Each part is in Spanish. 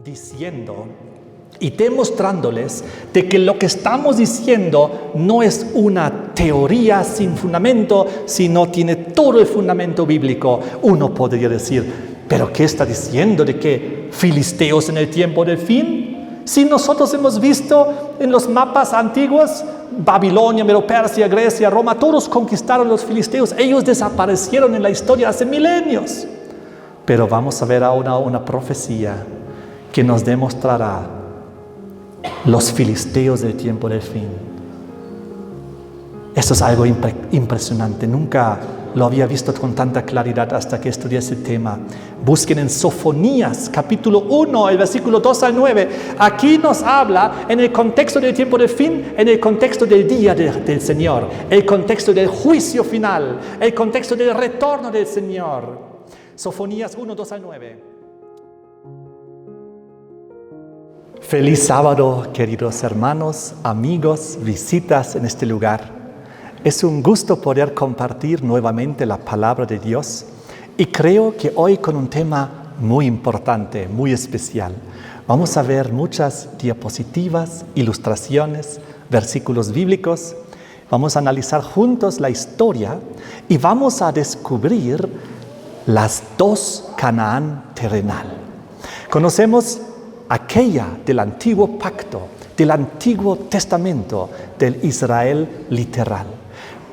diciendo y demostrándoles de que lo que estamos diciendo no es una teoría sin fundamento, sino tiene todo el fundamento bíblico. Uno podría decir, ¿pero qué está diciendo? ¿De qué filisteos en el tiempo del fin? Si nosotros hemos visto en los mapas antiguos, Babilonia, Medo-Persia, Grecia, Roma, todos conquistaron los filisteos. Ellos desaparecieron en la historia hace milenios. Pero vamos a ver ahora una profecía que nos demostrará los filisteos del tiempo del fin. Esto es algo impresionante. Nunca lo había visto con tanta claridad hasta que estudié ese tema. Busquen en Sofonías, capítulo 1, el versículo 2 al 9. Aquí nos habla en el contexto del tiempo del fin, en el contexto del día del Señor, el contexto del juicio final, el contexto del retorno del Señor. Sofonías 1, 2 al 9. Feliz sábado, queridos hermanos, amigos, visitas en este lugar. Es un gusto poder compartir nuevamente la palabra de Dios y creo que hoy con un tema muy importante, muy especial. Vamos a ver muchas diapositivas, ilustraciones, versículos bíblicos. Vamos a analizar juntos la historia y vamos a descubrir las dos Canaán terrenal. Conocemos aquella del antiguo pacto, del antiguo testamento, del Israel literal.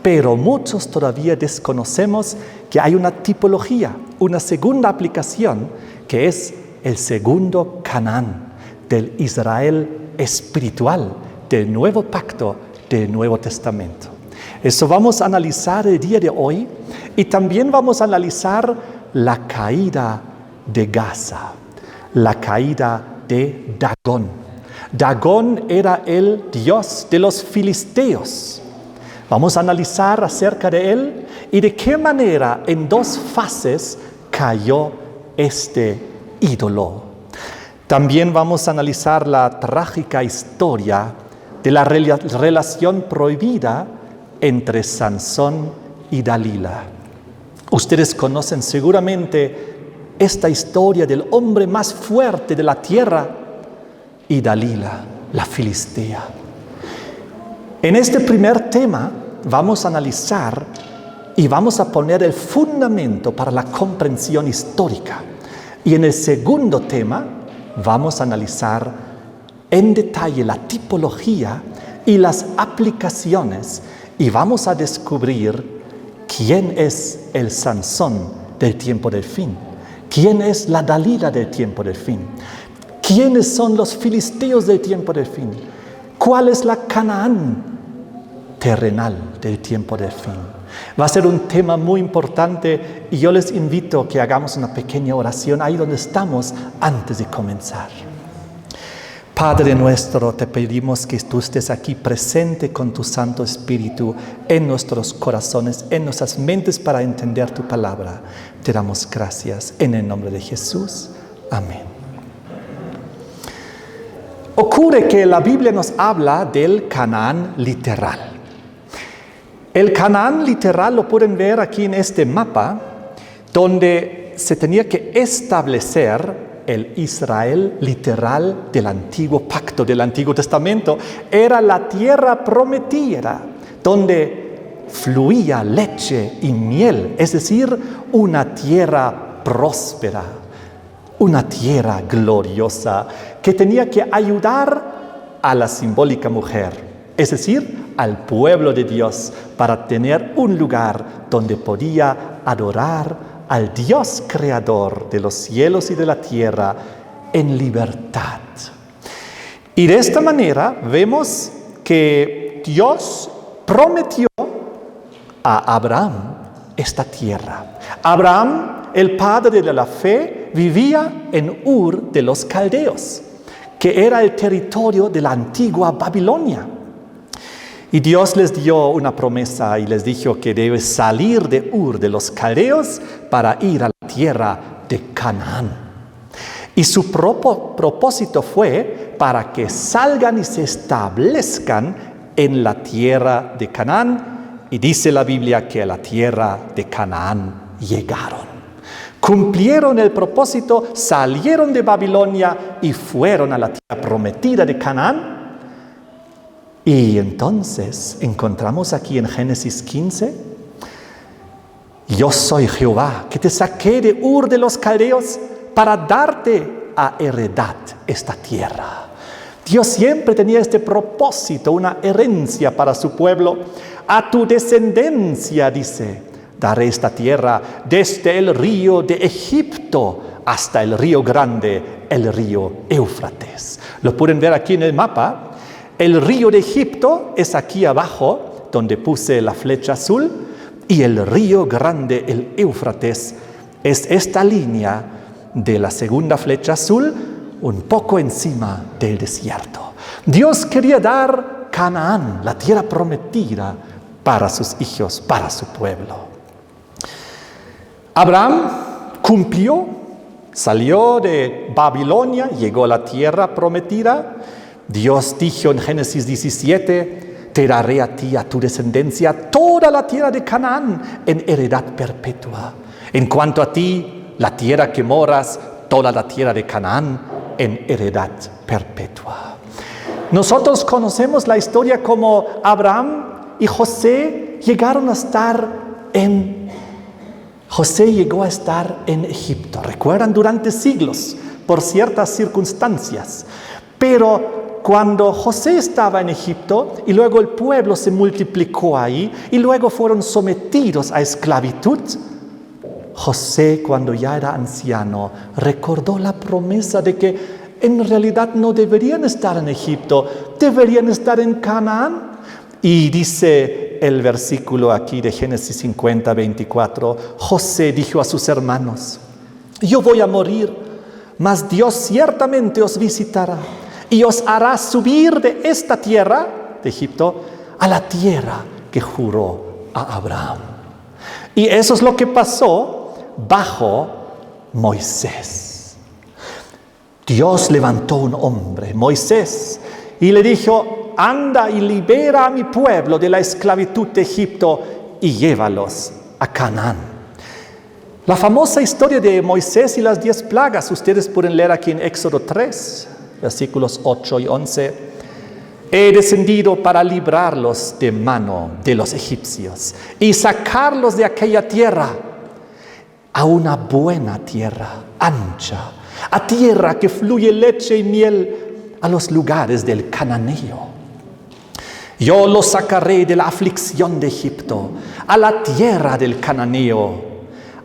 Pero muchos todavía desconocemos que hay una tipología, una segunda aplicación, que es el segundo Canaán, del Israel espiritual, del nuevo pacto, del Nuevo Testamento. Eso vamos a analizar el día de hoy y también vamos a analizar la caída de Gaza, la caída de Dagón. Dagón era el dios de los filisteos. Vamos a analizar acerca de él y de qué manera en dos fases cayó este ídolo. También vamos a analizar la trágica historia de la relación prohibida entre Sansón y Dalila. Ustedes conocen seguramente esta historia del hombre más fuerte de la tierra y Dalila, la filistea. En este primer tema vamos a analizar y vamos a poner el fundamento para la comprensión histórica. Y en el segundo tema vamos a analizar en detalle la tipología y las aplicaciones y vamos a descubrir quién es el Sansón del tiempo del fin, quién es la Dalila del tiempo del fin, quiénes son los filisteos del tiempo del fin, cuál es la Canaán terrenal del tiempo del fin. Va a ser un tema muy importante y yo les invito a que hagamos una pequeña oración ahí donde estamos antes de comenzar. Padre nuestro, te pedimos que tú estés aquí presente con tu Santo Espíritu en nuestros corazones, en nuestras mentes para entender tu palabra. Te damos gracias en el nombre de Jesús. Amén. Ocurre que la Biblia nos habla del Canaán literal. El Canaán literal lo pueden ver aquí en este mapa, donde se tenía que establecer el Israel literal del antiguo pacto, del Antiguo Testamento. Era la tierra prometida, donde fluía leche y miel, es decir, una tierra próspera, una tierra gloriosa que tenía que ayudar a la simbólica mujer, es decir, al pueblo de Dios, para tener un lugar donde podía adorar al Dios creador de los cielos y de la tierra en libertad. Y de esta manera vemos que Dios prometió a Abraham esta tierra. Abraham, el padre de la fe, vivía en Ur de los Caldeos, que era el territorio de la antigua Babilonia. Y Dios les dio una promesa y les dijo que debe salir de Ur de los Caldeos para ir a la tierra de Canaán. Y su propósito fue para que salgan y se establezcan en la tierra de Canaán. Y dice la Biblia que a la tierra de Canaán llegaron. Cumplieron el propósito, salieron de Babilonia y fueron a la tierra prometida de Canaán. Y entonces encontramos aquí en Génesis 15, yo soy Jehová, que te saqué de Ur de los Caldeos para darte a heredad esta tierra. Dios siempre tenía este propósito, una herencia para su pueblo. A tu descendencia, dice, daré esta tierra desde el río de Egipto hasta el río grande, el río Éufrates. Lo pueden ver aquí en el mapa. El río de Egipto es aquí abajo, donde puse la flecha azul, y el río grande, el Éufrates, es esta línea de la segunda flecha azul, un poco encima del desierto. Dios quería dar Canaán, la tierra prometida, para sus hijos, para su pueblo. Abraham cumplió, salió de Babilonia, llegó a la tierra prometida. Dios dijo en Génesis 17, te daré a ti, a tu descendencia, toda la tierra de Canaán en heredad perpetua. En cuanto a ti, la tierra que moras, toda la tierra de Canaán en heredad perpetua. Nosotros conocemos la historia como Abraham y José llegaron a estar José llegó a estar en Egipto. ¿Recuerdan? Durante siglos, por ciertas circunstancias. Pero cuando José estaba en Egipto y luego el pueblo se multiplicó ahí y luego fueron sometidos a esclavitud, José, cuando ya era anciano, recordó la promesa de que en realidad no deberían estar en Egipto, deberían estar en Canaán. Y dice el versículo aquí de Génesis 50, 24, José dijo a sus hermanos, yo voy a morir, mas Dios ciertamente os visitará y os hará subir de esta tierra, de Egipto, a la tierra que juró a Abraham. Y eso es lo que pasó bajo Moisés. Dios levantó un hombre, Moisés, y le dijo, anda y libera a mi pueblo de la esclavitud de Egipto y llévalos a Canaán. La famosa historia de Moisés y las 10 plagas, ustedes pueden leer aquí en Éxodo 3, versículos 8 y 11. He descendido para librarlos de mano de los egipcios y sacarlos de aquella tierra a una buena tierra, ancha, a tierra que fluye leche y miel, a los lugares del cananeo. Yo los sacaré de la aflicción de Egipto, a la tierra del cananeo,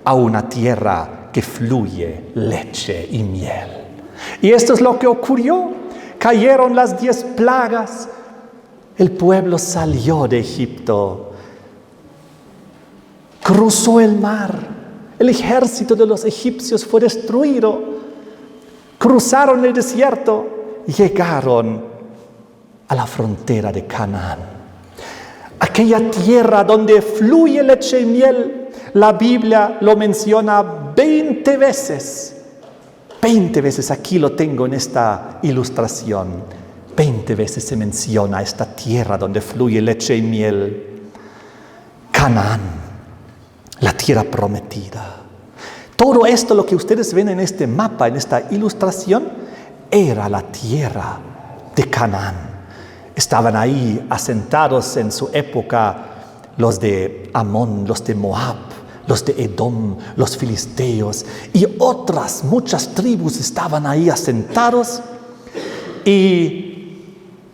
a una tierra que fluye leche y miel. Y esto es lo que ocurrió. Cayeron las 10 plagas. El pueblo salió de Egipto, cruzó el mar. El ejército de los egipcios fue destruido. Cruzaron el desierto y llegaron a la frontera de Canaán. Aquella tierra donde fluye leche y miel, la Biblia lo menciona 20 veces. 20 veces, aquí lo tengo en esta ilustración. 20 veces se menciona esta tierra donde fluye leche y miel. Canaán, la tierra prometida. Todo esto, lo que ustedes ven en este mapa, en esta ilustración, era la tierra de Canaán. Estaban ahí asentados en su época los de Amón, los de Moab, los de Edom, los filisteos y otras muchas tribus estaban ahí asentados, y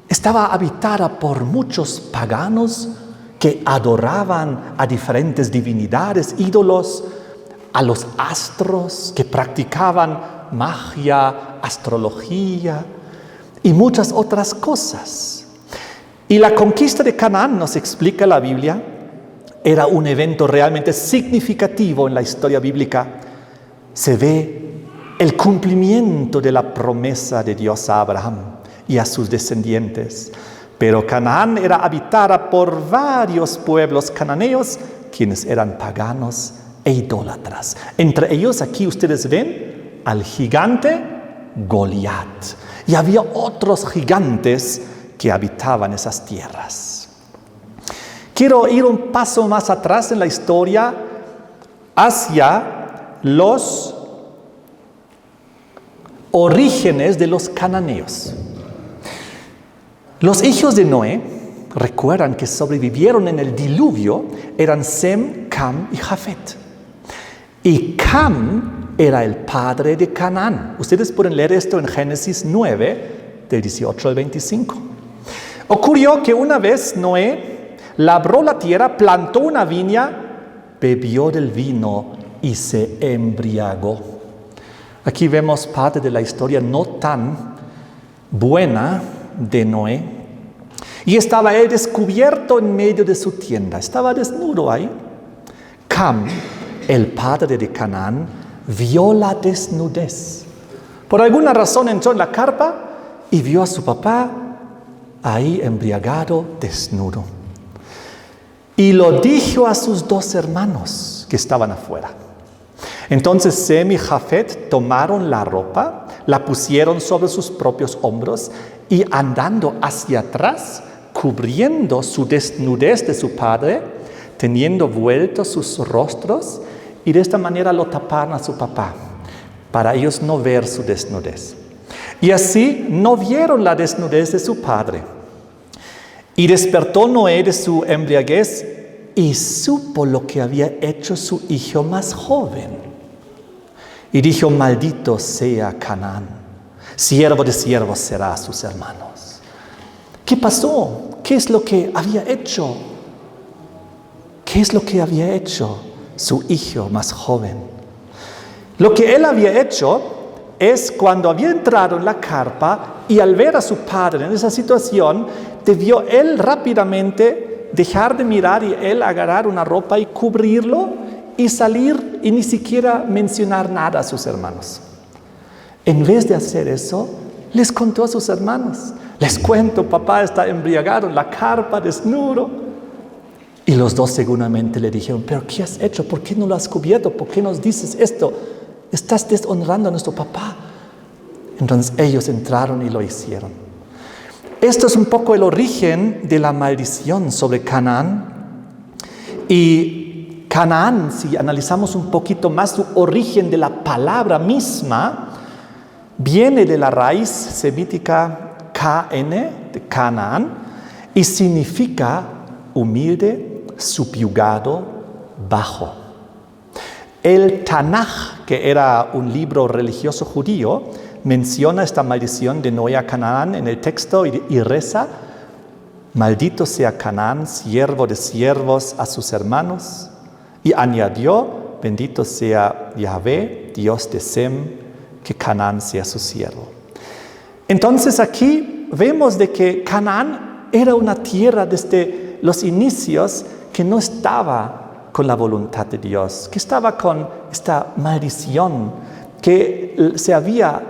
estaba habitada por muchos paganos que adoraban a diferentes divinidades, ídolos, a los astros, que practicaban magia, astrología y muchas otras cosas. Y la conquista de Canaán, nos explica la Biblia, era un evento realmente significativo en la historia bíblica. Se ve el cumplimiento de la promesa de Dios a Abraham y a sus descendientes. Pero Canaán era habitada por varios pueblos cananeos, quienes eran paganos e idólatras. Entre ellos, aquí ustedes ven al gigante Goliat. Y había otros gigantes que habitaban esas tierras. Quiero ir un paso más atrás en la historia hacia los Orígenes de los cananeos. Los hijos de Noé, recuerdan que sobrevivieron en el diluvio, eran Sem, Cam y Jafet. Y Cam era el padre de Canaán. Ustedes pueden leer esto en Génesis 9, del 18 al 25. Ocurrió que una vez Noé labró la tierra, plantó una viña, bebió del vino y se embriagó. Aquí vemos parte de la historia no tan buena de Noé. Y estaba él descubierto en medio de su tienda. Estaba desnudo ahí. Cam, el padre de Canaán, vio la desnudez. Por alguna razón entró en la carpa y vio a su papá ahí embriagado, desnudo. Y lo dijo a sus 2 hermanos que estaban afuera. Entonces Sem y Jafet tomaron la ropa, la pusieron sobre sus propios hombros y andando hacia atrás, cubriendo su desnudez de su padre, teniendo vueltos sus rostros, y de esta manera lo taparon a su papá, para ellos no ver su desnudez. Y así no vieron la desnudez de su padre. Y despertó Noé de su embriaguez y supo lo que había hecho su hijo más joven. Y dijo: maldito sea Canaán, siervo de siervos será a sus hermanos. ¿Qué pasó? ¿Qué es lo que había hecho? ¿Qué es lo que había hecho su hijo más joven? Lo que él había hecho es, cuando había entrado en la carpa y al ver a su padre en esa situación, debió él rápidamente dejar de mirar y él agarrar una ropa y cubrirlo y salir y ni siquiera mencionar nada a sus hermanos. En vez de hacer eso, les contó a sus hermanos: les cuento, papá está embriagado en la carpa, desnudo. Y los 2 seguramente le dijeron: ¿pero qué has hecho? ¿Por qué no lo has cubierto? ¿Por qué nos dices esto? Estás deshonrando a nuestro papá. Entonces ellos entraron y lo hicieron. Esto es un poco el origen de la maldición sobre Canaán. Y Canaán, si analizamos un poquito más su origen de la palabra misma, viene de la raíz semítica KN, de Canaán, y significa humilde, subyugado, bajo. El Tanaj, que era un libro religioso judío, menciona esta maldición de Noé a Canaán en el texto y reza: maldito sea Canaán, siervo de siervos a sus hermanos. Y añadió: bendito sea Yahvé, Dios de Sem, que Canaán sea su siervo. Entonces aquí vemos de que Canaán era una tierra desde los inicios que no estaba con la voluntad de Dios, que estaba con esta maldición, que se había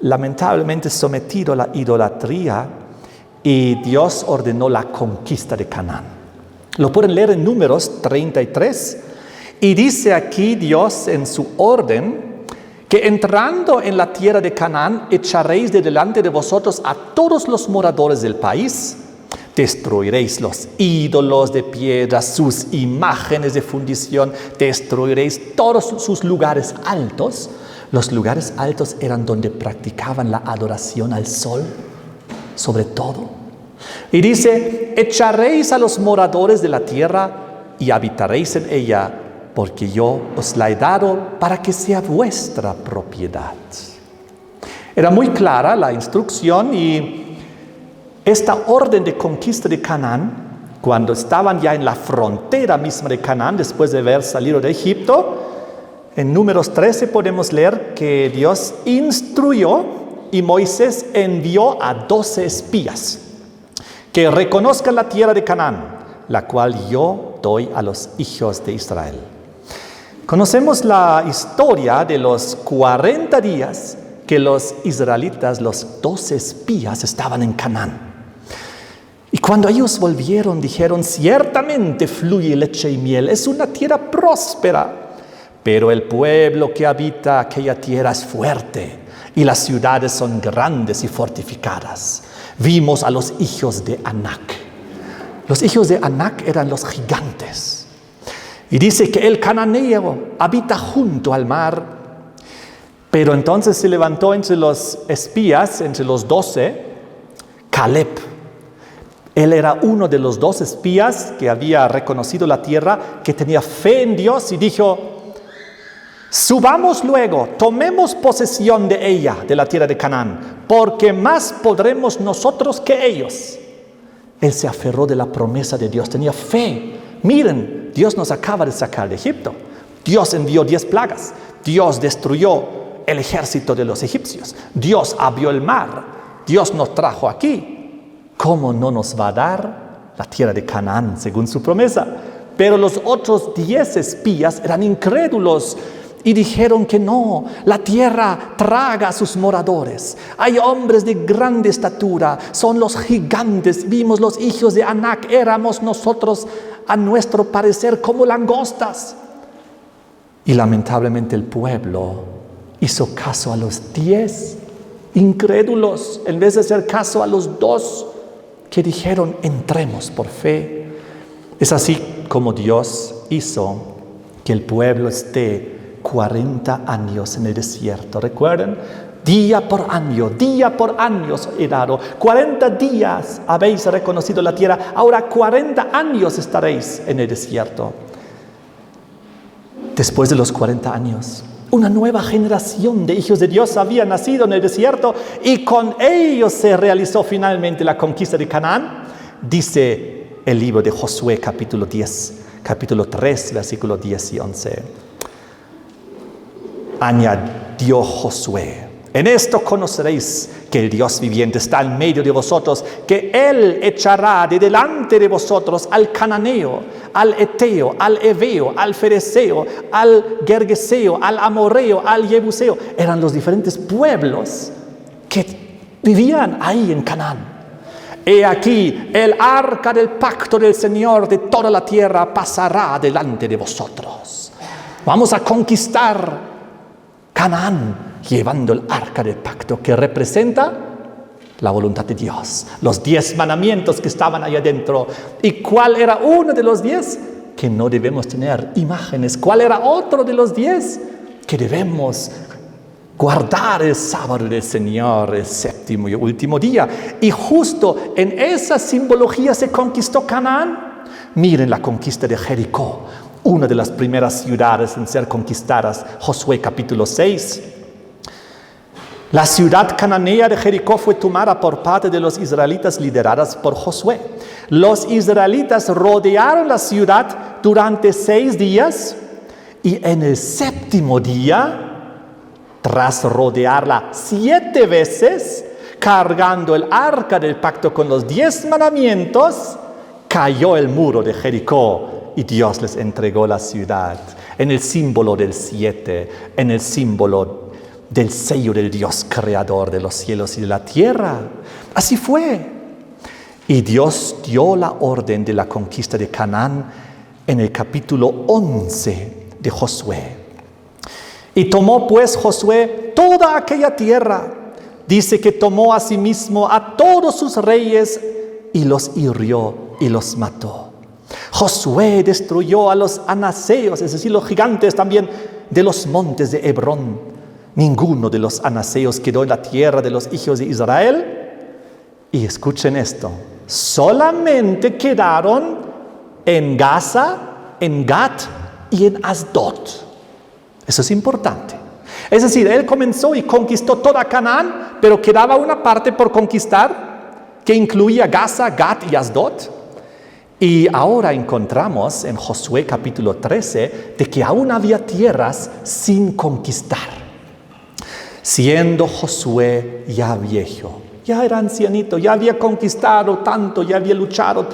lamentablemente sometido a la idolatría, y Dios ordenó la conquista de Canaán. Lo pueden leer en Números 33, y dice aquí Dios en su orden que entrando en la tierra de Canaán echaréis de delante de vosotros a todos los moradores del país. Destruiréis los ídolos de piedra, sus imágenes de fundición, destruiréis todos sus lugares altos. Los lugares altos eran donde practicaban la adoración al sol, sobre todo. Y dice: echaréis a los moradores de la tierra y habitaréis en ella, porque yo os la he dado para que sea vuestra propiedad. Era muy clara la instrucción, y esta orden de conquista de Canaán, cuando estaban ya en la frontera misma de Canaán, después de haber salido de Egipto, en Números 13 podemos leer que Dios instruyó y Moisés envió a 12 espías que reconozcan la tierra de Canaán, la cual yo doy a los hijos de Israel. Conocemos la historia de los 40 días que los israelitas, los 12 espías, estaban en Canaán. Y cuando ellos volvieron, dijeron: ciertamente fluye leche y miel, es una tierra próspera, pero el pueblo que habita aquella tierra es fuerte, y las ciudades son grandes y fortificadas. Vimos a los hijos de Anac. Los hijos de Anac eran los gigantes. Y dice que el cananeo habita junto al mar. Pero entonces se levantó entre los espías, entre los 12, Caleb. Él era uno de los 2 espías que había reconocido la tierra, que tenía fe en Dios y dijo: subamos luego, tomemos posesión de ella, de la tierra de Canaán, porque más podremos nosotros que ellos. Él se aferró de la promesa de Dios, tenía fe. Miren, Dios nos acaba de sacar de Egipto. Dios envió 10 plagas. Dios destruyó el ejército de los egipcios. Dios abrió el mar. Dios nos trajo aquí. ¿Cómo no nos va a dar la tierra de Canaán según su promesa? Pero los otros 10 espías eran incrédulos y dijeron que no, la tierra traga a sus moradores. Hay hombres de grande estatura, son los gigantes. Vimos los hijos de Anac, éramos nosotros a nuestro parecer como langostas. Y lamentablemente el pueblo hizo caso a los 10 incrédulos en vez de hacer caso a los 2 que dijeron: entremos por fe. Es así como Dios hizo que el pueblo esté 40 años en el desierto. ¿Recuerdan? Día por año he dado. 40 días habéis reconocido la tierra, ahora 40 años estaréis en el desierto. Después de los 40 años, una nueva generación de hijos de Dios había nacido en el desierto y con ellos se realizó finalmente la conquista de Canaán. Dice el libro de Josué, capítulo 3, versículos 10 y 11. Añadió Josué: en esto conoceréis que el Dios viviente está en medio de vosotros, que Él echará de delante de vosotros al cananeo, al eteo, al heveo, al fereceo, al gergeseo, al amorreo, al jebuseo. Eran los diferentes pueblos que vivían ahí en Canaán. He aquí, el arca del pacto del Señor de toda la tierra pasará delante de vosotros. Vamos a conquistar Canaán llevando el arca del pacto, que representa la voluntad de Dios, los 10 mandamientos que estaban ahí adentro. ¿Y cuál era uno de los 10? Que no debemos tener imágenes. ¿Cuál era otro de los 10? Que debemos guardar el sábado del Señor, el 7º y último día. Y justo en esa simbología se conquistó Canaán. Miren la conquista de Jericó, una de las primeras ciudades en ser conquistadas. Josué capítulo 6. La ciudad cananea de Jericó fue tomada por parte de los israelitas lideradas por Josué. Los israelitas rodearon la ciudad durante 6 días y en el 7º día, tras rodearla 7 veces, cargando el arca del pacto con los 10 mandamientos, cayó el muro de Jericó y Dios les entregó la ciudad en el símbolo del 7, en el símbolo del sello del Dios creador de los cielos y de la tierra. Así fue. Y Dios dio la orden de la conquista de Canaán en el capítulo 11 de Josué. Y tomó pues Josué toda aquella tierra. Dice que tomó a sí mismo a todos sus reyes y los hirió y los mató. Josué destruyó a los anaseos, es decir, los gigantes también de los montes de Hebrón. Ninguno de los anaseos quedó en la tierra de los hijos de Israel. Y escuchen esto: solamente quedaron en Gaza, en Gat y en Asdod. Eso es importante. Es decir, él comenzó y conquistó toda Canaán, pero quedaba una parte por conquistar que incluía Gaza, Gat y Asdod. Y ahora encontramos en Josué capítulo 13 de que aún había tierras sin conquistar. Siendo Josué ya viejo, ya era ancianito, ya había conquistado tanto, ya había luchado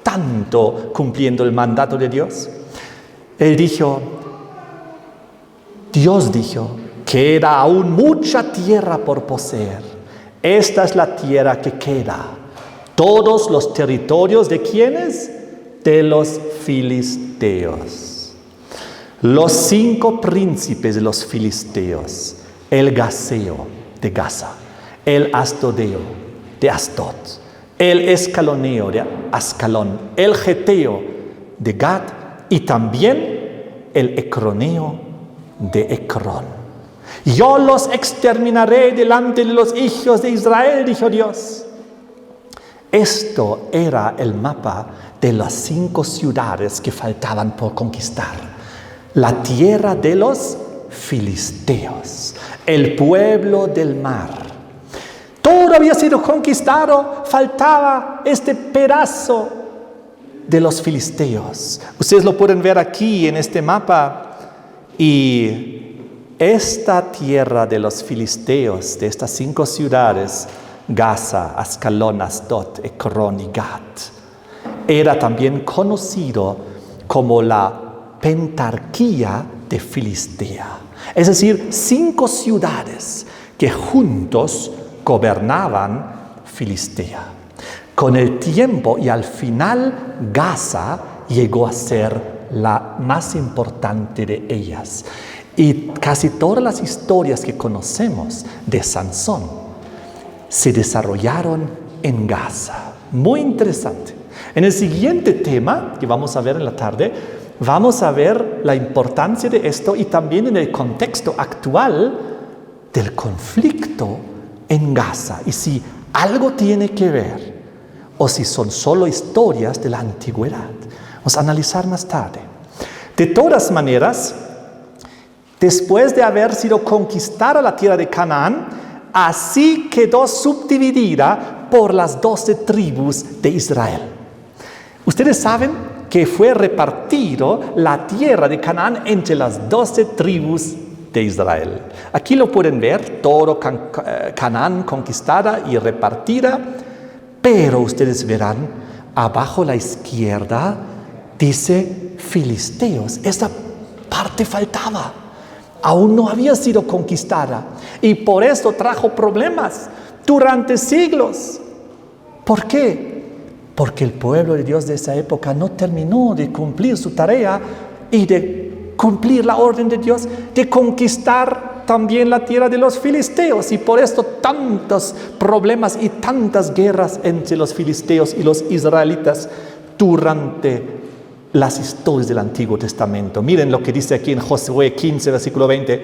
tanto cumpliendo el mandato de Dios. Él dijo, Dios dijo, queda aún mucha tierra por poseer. Esta es la tierra que queda. Todos los territorios de ¿quiénes? De los filisteos. Los 5 príncipes de los filisteos. El gaseo de Gaza, el astodeo de Asdod, el escaloneo de Ascalón, el geteo de Gat y también el ecroneo de Ecrón. Yo los exterminaré delante de los hijos de Israel, dijo Dios. Esto era el mapa de las 5 ciudades que faltaban por conquistar. La tierra de los filisteos, el pueblo del mar. Todo había sido conquistado, faltaba este pedazo de los filisteos. Ustedes lo pueden ver aquí en este mapa. Y esta tierra de los filisteos, de estas 5 ciudades, Gaza, Ascalón, Asdod, Ecrón y Gat, era también conocido como la pentarquía de Filistea. Es decir, 5 ciudades que juntos gobernaban Filistea. Con el tiempo y al final, Gaza llegó a ser la más importante de ellas. Y casi todas las historias que conocemos de Sansón se desarrollaron en Gaza. Muy interesante. En el siguiente tema que vamos a ver en la tarde, vamos a ver la importancia de esto y también en el contexto actual del conflicto en Gaza. Y si algo tiene que ver o si son solo historias de la antigüedad. Vamos a analizar más tarde. De todas maneras, después de haber sido conquistada la tierra de Canaán, así quedó subdividida por las 12 tribus de Israel. Ustedes saben que fue repartido la tierra de Canaán entre las 12 tribus de Israel. Aquí lo pueden ver, todo Canaán conquistada y repartida, pero ustedes verán, abajo a la izquierda dice filisteos. Esa parte faltaba. Aún no había sido conquistada y por eso trajo problemas durante siglos. ¿Por qué? Porque el pueblo de Dios de esa época no terminó de cumplir su tarea y de cumplir la orden de Dios de conquistar también la tierra de los filisteos, y por esto tantos problemas y tantas guerras entre los filisteos y los israelitas durante las historias del Antiguo Testamento. Miren lo que dice aquí en Josué 15, versículo 20.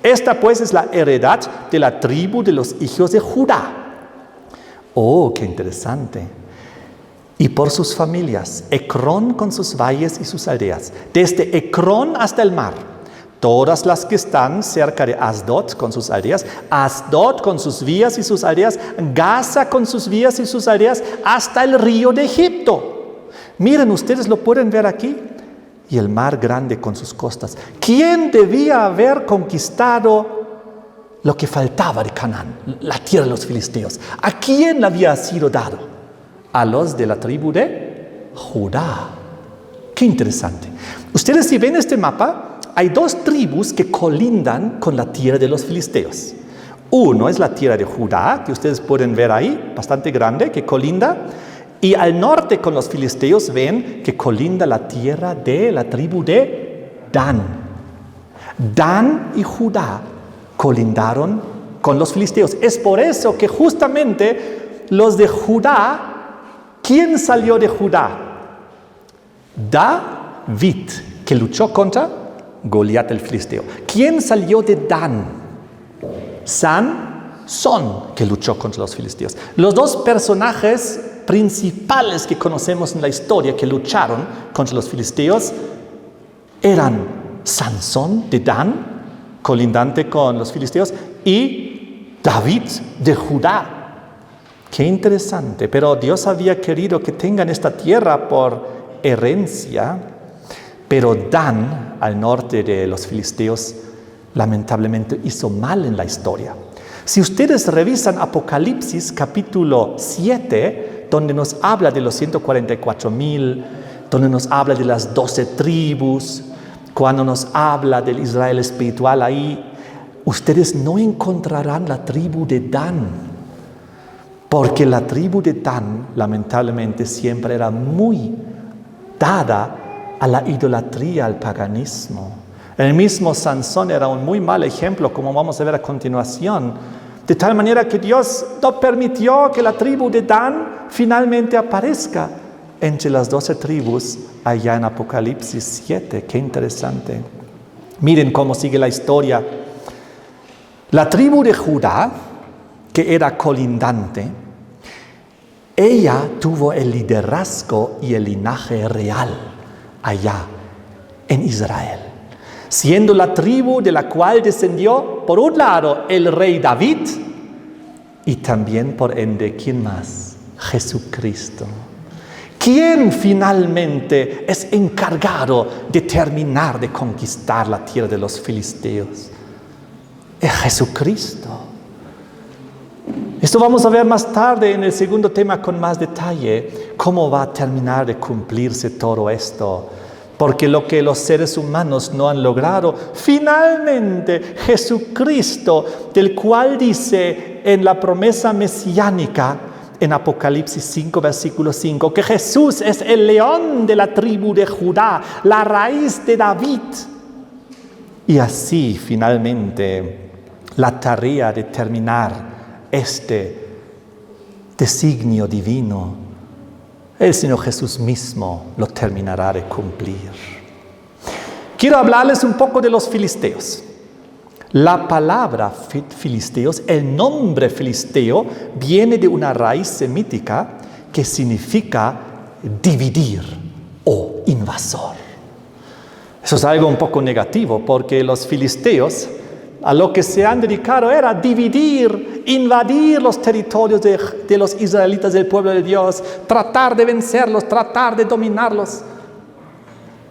Esta pues es la heredad de la tribu de los hijos de Judá. Oh, qué interesante. Y por sus familias, Ecrón con sus valles y sus aldeas, desde Ecrón hasta el mar, todas las que están cerca de Asdod con sus aldeas, Asdod con sus vías y sus aldeas, Gaza con sus vías y sus aldeas, hasta el río de Egipto. Miren, ustedes lo pueden ver aquí. Y el mar grande con sus costas. ¿Quién debía haber conquistado lo que faltaba de Canaán, la tierra de los filisteos? ¿A quién había sido dado? A los de la tribu de Judá. Qué interesante. Ustedes, si ven este mapa, hay 2 tribus que colindan con la tierra de los filisteos. Uno es la tierra de Judá, que ustedes pueden ver ahí, bastante grande, que colinda. Y al norte con los filisteos ven que colinda la tierra de la tribu de Dan. Dan y Judá colindaron con los filisteos. Es por eso que justamente los de Judá, ¿quién salió de Judá? David, que luchó contra Goliat el filisteo. ¿Quién salió de Dan? Sansón, que luchó contra los filisteos. Los 2 personajes principales que conocemos en la historia que lucharon contra los filisteos eran Sansón de Dan, colindante con los filisteos, y David de Judá. Qué interesante, pero Dios había querido que tengan esta tierra por herencia, pero Dan, al norte de los filisteos, lamentablemente hizo mal en la historia. Si ustedes revisan Apocalipsis capítulo 7, donde nos habla de los 144,000, donde nos habla de las 12 tribus, cuando nos habla del Israel espiritual ahí, ustedes no encontrarán la tribu de Dan, porque la tribu de Dan, lamentablemente, siempre era muy dada a la idolatría, al paganismo. El mismo Sansón era un muy mal ejemplo, como vamos a ver a continuación, de tal manera que Dios no permitió que la tribu de Dan finalmente aparezca entre las 12 tribus allá en Apocalipsis 7. Qué interesante. Miren cómo sigue la historia. La tribu de Judá, que era colindante, ella tuvo el liderazgo y el linaje real allá en Israel, siendo la tribu de la cual descendió, por un lado, el rey David, y también por ende, ¿quién más? Jesucristo. ¿Quién finalmente es encargado de terminar de conquistar la tierra de los filisteos? Es Jesucristo. Esto vamos a ver más tarde en el segundo tema con más detalle, cómo va a terminar de cumplirse todo esto. Porque lo que los seres humanos no han logrado, finalmente Jesucristo, del cual dice en la promesa mesiánica, en Apocalipsis 5, versículo 5, que Jesús es el león de la tribu de Judá, la raíz de David. Y así, finalmente, la tarea de terminar este designio divino, el Señor Jesús mismo lo terminará de cumplir. Quiero hablarles un poco de los filisteos. La palabra filisteos, el nombre filisteo, viene de una raíz semítica que significa dividir o invasor. Eso es algo un poco negativo, porque los filisteos a lo que se han dedicado era dividir, invadir los territorios de los israelitas, del pueblo de Dios, tratar de vencerlos, tratar de dominarlos,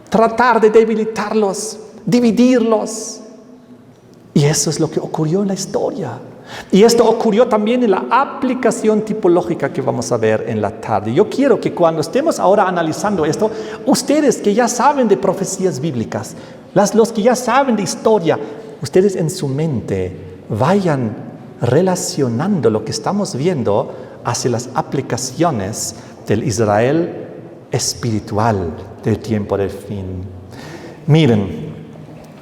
tratar de debilitarlos, dividirlos. Y eso es lo que ocurrió en la historia. Y esto ocurrió también en la aplicación tipológica que vamos a ver en la tarde. Yo quiero que cuando estemos ahora analizando esto, ustedes que ya saben de profecías bíblicas, los que ya saben de historia, ustedes en su mente vayan relacionando lo que estamos viendo hacia las aplicaciones del Israel espiritual del tiempo del fin. Miren,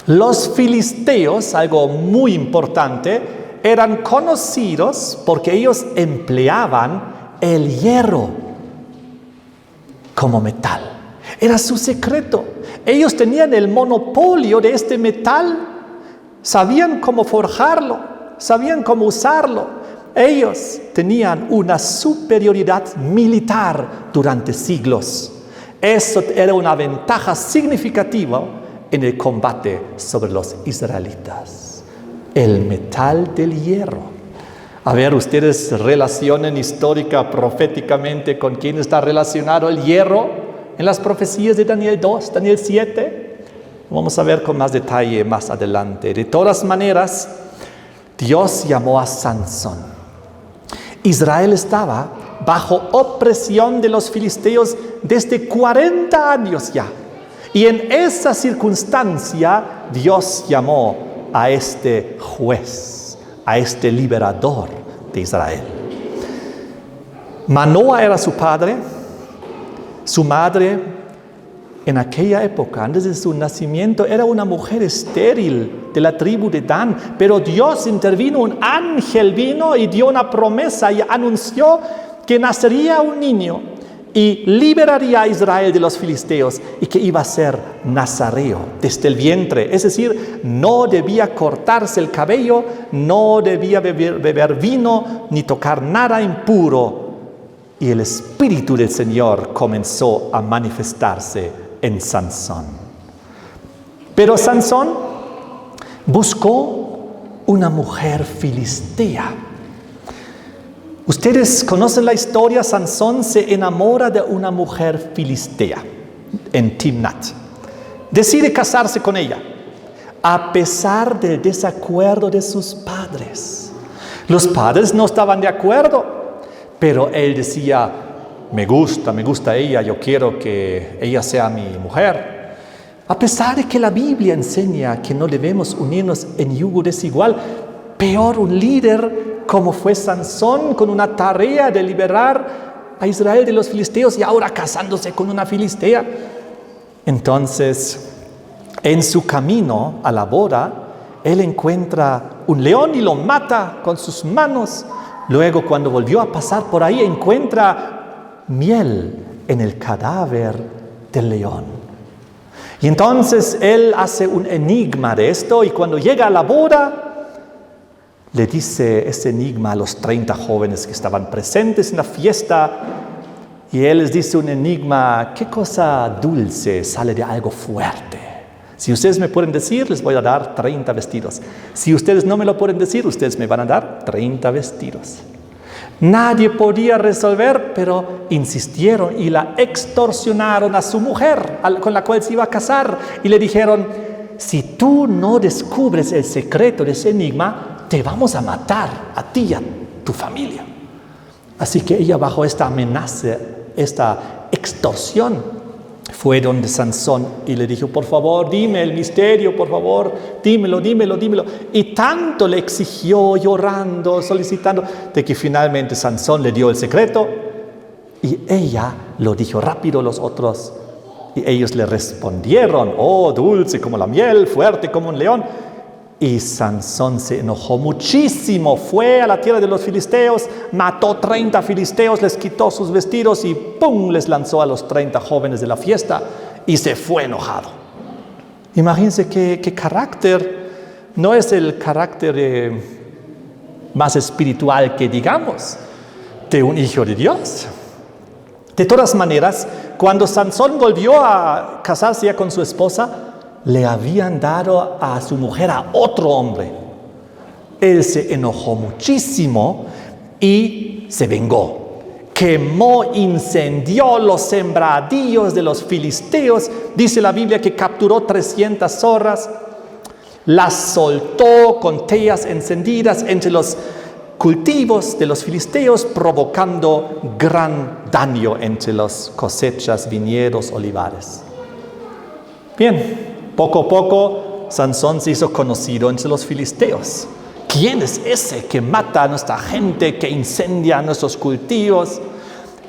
los filisteos, algo muy importante, eran conocidos porque ellos empleaban el hierro como metal. Era su secreto. Ellos tenían el monopolio de este metal. Sabían cómo forjarlo, sabían cómo usarlo. Ellos tenían una superioridad militar durante siglos. Eso era una ventaja significativa en el combate sobre los israelitas. El metal del hierro. A ver, ustedes relacionen histórica, proféticamente, con quién está relacionado el hierro en las profecías de Daniel 2, Daniel 7. Vamos a ver con más detalle más adelante. De todas maneras, Dios llamó a Sansón. Israel estaba bajo opresión de los filisteos desde 40 años ya. Y en esa circunstancia, Dios llamó a este juez, a este liberador de Israel. Manoa era su padre, su madre. En aquella época, antes de su nacimiento, era una mujer estéril de la tribu de Dan, pero Dios intervino, un ángel vino y dio una promesa y anunció que nacería un niño y liberaría a Israel de los filisteos y que iba a ser nazareo desde el vientre, es decir, no debía cortarse el cabello, no debía beber vino ni tocar nada impuro. Y el Espíritu del Señor comenzó a manifestarse en Sansón. Pero Sansón buscó una mujer filistea. Ustedes conocen la historia. Sansón se enamora de una mujer filistea en Timnat. Decide casarse con ella, a pesar del desacuerdo de sus padres. Los padres no estaban de acuerdo, pero él decía: me gusta ella, yo quiero que ella sea mi mujer. A pesar de que la Biblia enseña que no debemos unirnos en yugo desigual, peor un líder como fue Sansón, con una tarea de liberar a Israel de los filisteos y ahora casándose con una filistea. Entonces, en su camino a la boda, él encuentra un león y lo mata con sus manos. Luego, cuando volvió a pasar por ahí, encuentra miel en el cadáver del león. Y entonces él hace un enigma de esto, y cuando llega a la boda, le dice ese enigma a los 30 jóvenes que estaban presentes en la fiesta. Y él les dice un enigma: ¿qué cosa dulce sale de algo fuerte? Si ustedes me pueden decir, les voy a dar 30 vestidos. Si ustedes no me lo pueden decir, ustedes me van a dar 30 vestidos. Nadie podía resolver, pero insistieron y la extorsionaron a su mujer, con la cual se iba a casar. Y le dijeron: si tú no descubres el secreto de ese enigma, te vamos a matar a ti y a tu familia. Así que ella, bajo esta amenaza, esta extorsión, fue donde Sansón y le dijo: por favor, dime el misterio, por favor, dímelo. Y tanto le exigió, llorando, solicitando, de que finalmente Sansón le dio el secreto y ella lo dijo rápido a los otros. Y ellos le respondieron: oh, dulce como la miel, fuerte como un león. Y Sansón se enojó muchísimo, fue a la tierra de los filisteos, mató 30 filisteos, les quitó sus vestidos y ¡pum!, les lanzó a los 30 jóvenes de la fiesta y se fue enojado. Imagínense qué carácter. No es el carácter más espiritual que digamos de un hijo de Dios. De todas maneras, cuando Sansón volvió a casarse ya con su esposa, le habían dado a su mujer a otro hombre. Él se enojó muchísimo y se vengó. Quemó, incendió los sembradíos de los filisteos. Dice la Biblia que capturó 300 zorras, las soltó con teas encendidas entre los cultivos de los filisteos, provocando gran daño entre las cosechas, viñedos, olivares. Bien. Poco a poco, Sansón se hizo conocido entre los filisteos. ¿Quién es ese que mata a nuestra gente, que incendia nuestros cultivos?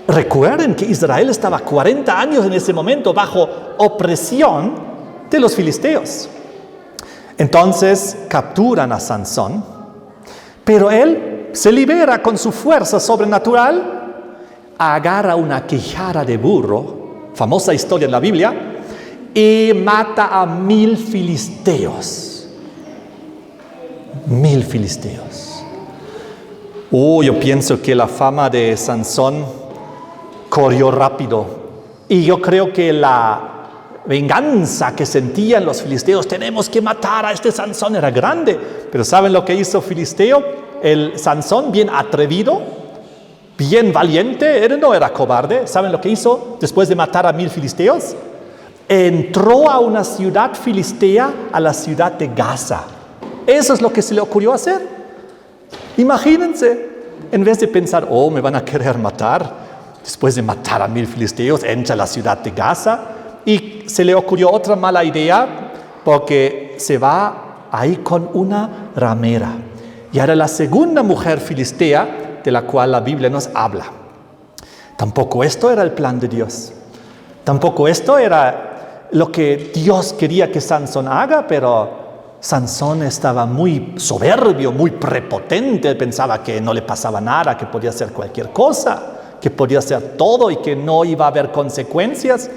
Recuerden que Israel estaba 40 años en ese momento bajo opresión de los filisteos. Entonces capturan a Sansón, pero él se libera con su fuerza sobrenatural, agarra una quijada de burro, famosa historia en la Biblia, y mata a 1000 filisteos. 1000 filisteos. Yo pienso que la fama de Sansón corrió rápido. Y yo creo que la venganza que sentían los filisteos, tenemos que matar a este Sansón, era grande. Pero ¿saben lo que hizo Filisteo? El Sansón, bien atrevido, bien valiente, él no era cobarde. ¿Saben lo que hizo después de matar a 1000 filisteos? Entró a una ciudad filistea, a la ciudad de Gaza. Eso es lo que se le ocurrió hacer. Imagínense, en vez de pensar: me van a querer matar, después de matar a 1000 filisteos, entra a la ciudad de Gaza. Y se le ocurrió otra mala idea, porque se va ahí con una ramera. Y era la segunda mujer filistea de la cual la Biblia nos habla. Tampoco esto era el plan de Dios. Tampoco esto era lo que Dios quería que Sansón haga, pero Sansón estaba muy soberbio, muy prepotente. Él pensaba que no le pasaba nada, que podía hacer cualquier cosa, que podía hacer todo y que no iba a haber consecuencias.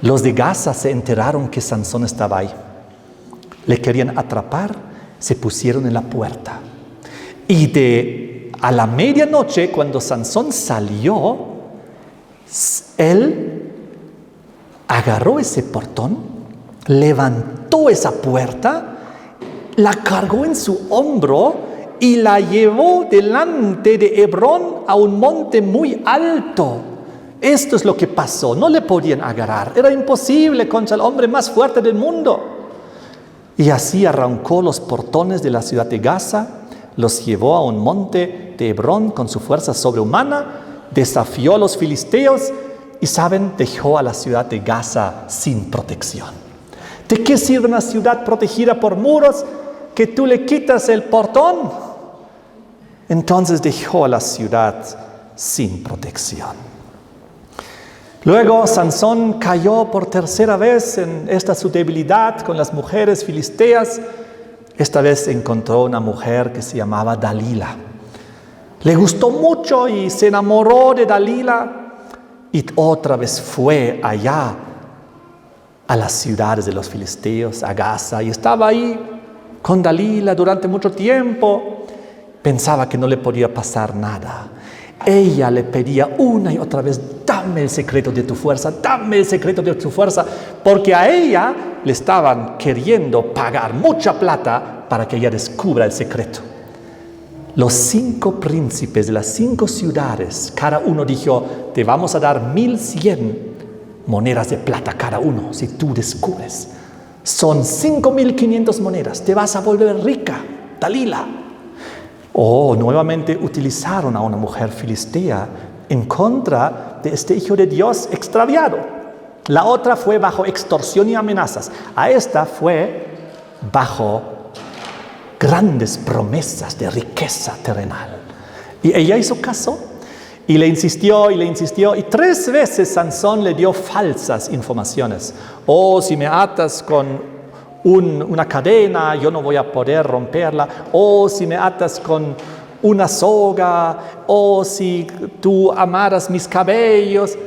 Los de Gaza se enteraron que Sansón estaba ahí. Le querían atrapar, se pusieron en la puerta. Y a la medianoche, cuando Sansón salió, él agarró ese portón, levantó esa puerta, la cargó en su hombro y la llevó delante de Hebrón a un monte muy alto. Esto es lo que pasó. No le podían agarrar. Era imposible contra el hombre más fuerte del mundo. Y así arrancó los portones de la ciudad de Gaza, los llevó a un monte de Hebrón con su fuerza sobrehumana, desafió a los filisteos y, ¿saben?, dejó a la ciudad de Gaza sin protección. ¿De qué sirve una ciudad protegida por muros que tú le quitas el portón? Entonces dejó a la ciudad sin protección. Luego Sansón cayó por tercera vez en esta su debilidad con las mujeres filisteas. Esta vez encontró una mujer que se llamaba Dalila. Le gustó mucho y se enamoró de Dalila. Y otra vez fue allá a las ciudades de los filisteos, a Gaza, y estaba ahí con Dalila durante mucho tiempo. Pensaba que no le podía pasar nada. Ella le pedía una y otra vez, dame el secreto de tu fuerza, dame el secreto de tu fuerza, porque a ella le estaban queriendo pagar mucha plata para que ella descubra el secreto. Los 5 príncipes de las 5 ciudades, cada uno dijo, te vamos a dar 1100 monedas de plata cada uno si tú descubres. Son 5500 monedas, te vas a volver rica, Dalila. Nuevamente utilizaron a una mujer filistea en contra de este hijo de Dios extraviado. La otra fue bajo extorsión y amenazas. A esta fue bajo grandes promesas de riqueza terrenal. Y ella hizo caso y le insistió y 3 veces Sansón le dio falsas informaciones. Si me atas con una cadena, yo no voy a poder romperla. Si me atas con una soga, si tú amaras mis cabellos.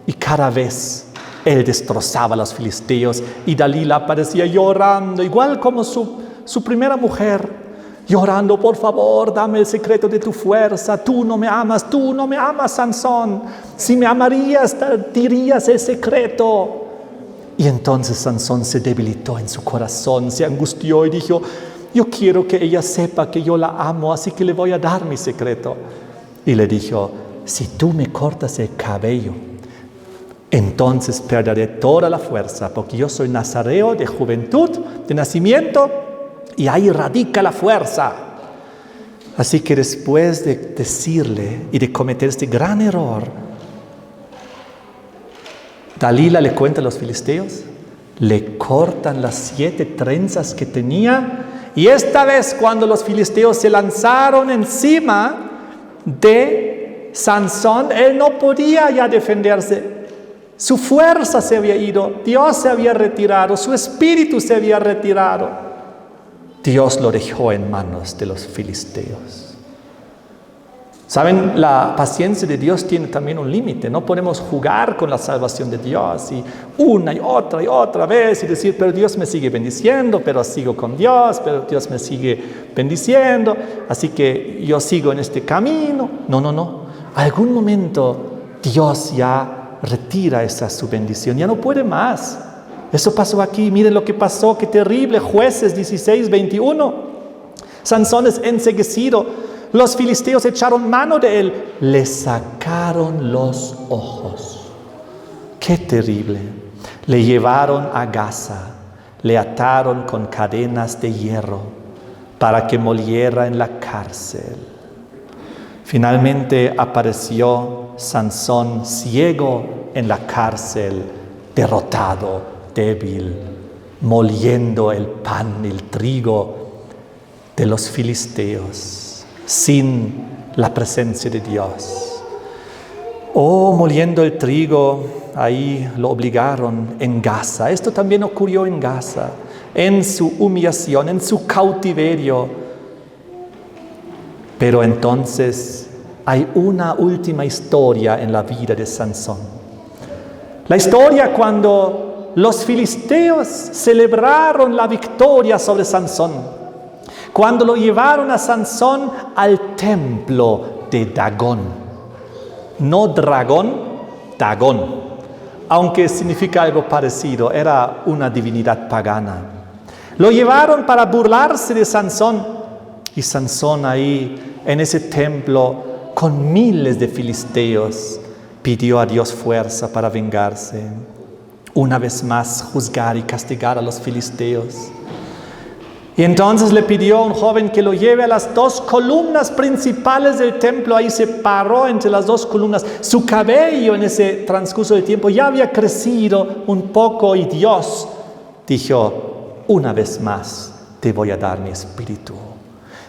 Y cada vez él destrozaba a los filisteos y Dalila aparecía llorando, igual como su primera mujer, llorando, por favor, dame el secreto de tu fuerza, tú no me amas, Sansón, si me amarías, dirías el secreto. Y entonces Sansón se debilitó en su corazón, se angustió y dijo, yo quiero que ella sepa que yo la amo, así que le voy a dar mi secreto. Y le dijo, si tú me cortas el cabello, entonces perderé toda la fuerza, porque yo soy nazareo de juventud, de nacimiento, y ahí radica la fuerza. Así que después de decirle y de cometer este gran error, Dalila le cuenta a los filisteos, le cortan las 7 trenzas que tenía, y esta vez cuando los filisteos se lanzaron encima de Sansón, él no podía ya defenderse. Su fuerza se había ido, Dios se había retirado, su espíritu se había retirado. Dios lo dejó en manos de los filisteos. Saben, la paciencia de Dios tiene también un límite. No podemos jugar con la salvación de Dios y una y otra vez y decir, pero Dios me sigue bendiciendo, pero sigo con Dios, pero Dios me sigue bendiciendo, así que yo sigo en este camino. No. Algún momento Dios ya retira esa su bendición, ya no puede más. Eso pasó aquí, miren lo que pasó, qué terrible. Jueces 16:21. Sansón es enceguecido. Los filisteos echaron mano de él, le sacaron los ojos. ¡Qué terrible! Le llevaron a Gaza, le ataron con cadenas de hierro para que moliera en la cárcel. Finalmente apareció Sansón ciego en la cárcel, derrotado, débil, moliendo el pan, el trigo de los filisteos, sin la presencia de Dios. Moliendo el trigo, ahí lo obligaron en Gaza. Esto también ocurrió en Gaza, en su humillación, en su cautiverio. Pero entonces hay una última historia en la vida de Sansón. La historia cuando los filisteos celebraron la victoria sobre Sansón. Cuando lo llevaron a Sansón al templo de Dagón. No dragón, Dagón. Aunque significa algo parecido, era una divinidad pagana. Lo llevaron para burlarse de Sansón. Y Sansón ahí, en ese templo, con miles de filisteos, pidió a Dios fuerza para vengarse. Una vez más, juzgar y castigar a los filisteos. Y entonces le pidió a un joven que lo lleve a las 2 columnas principales del templo. Ahí se paró entre las 2 columnas. Su cabello en ese transcurso del tiempo ya había crecido un poco y Dios dijo, una vez más te voy a dar mi espíritu.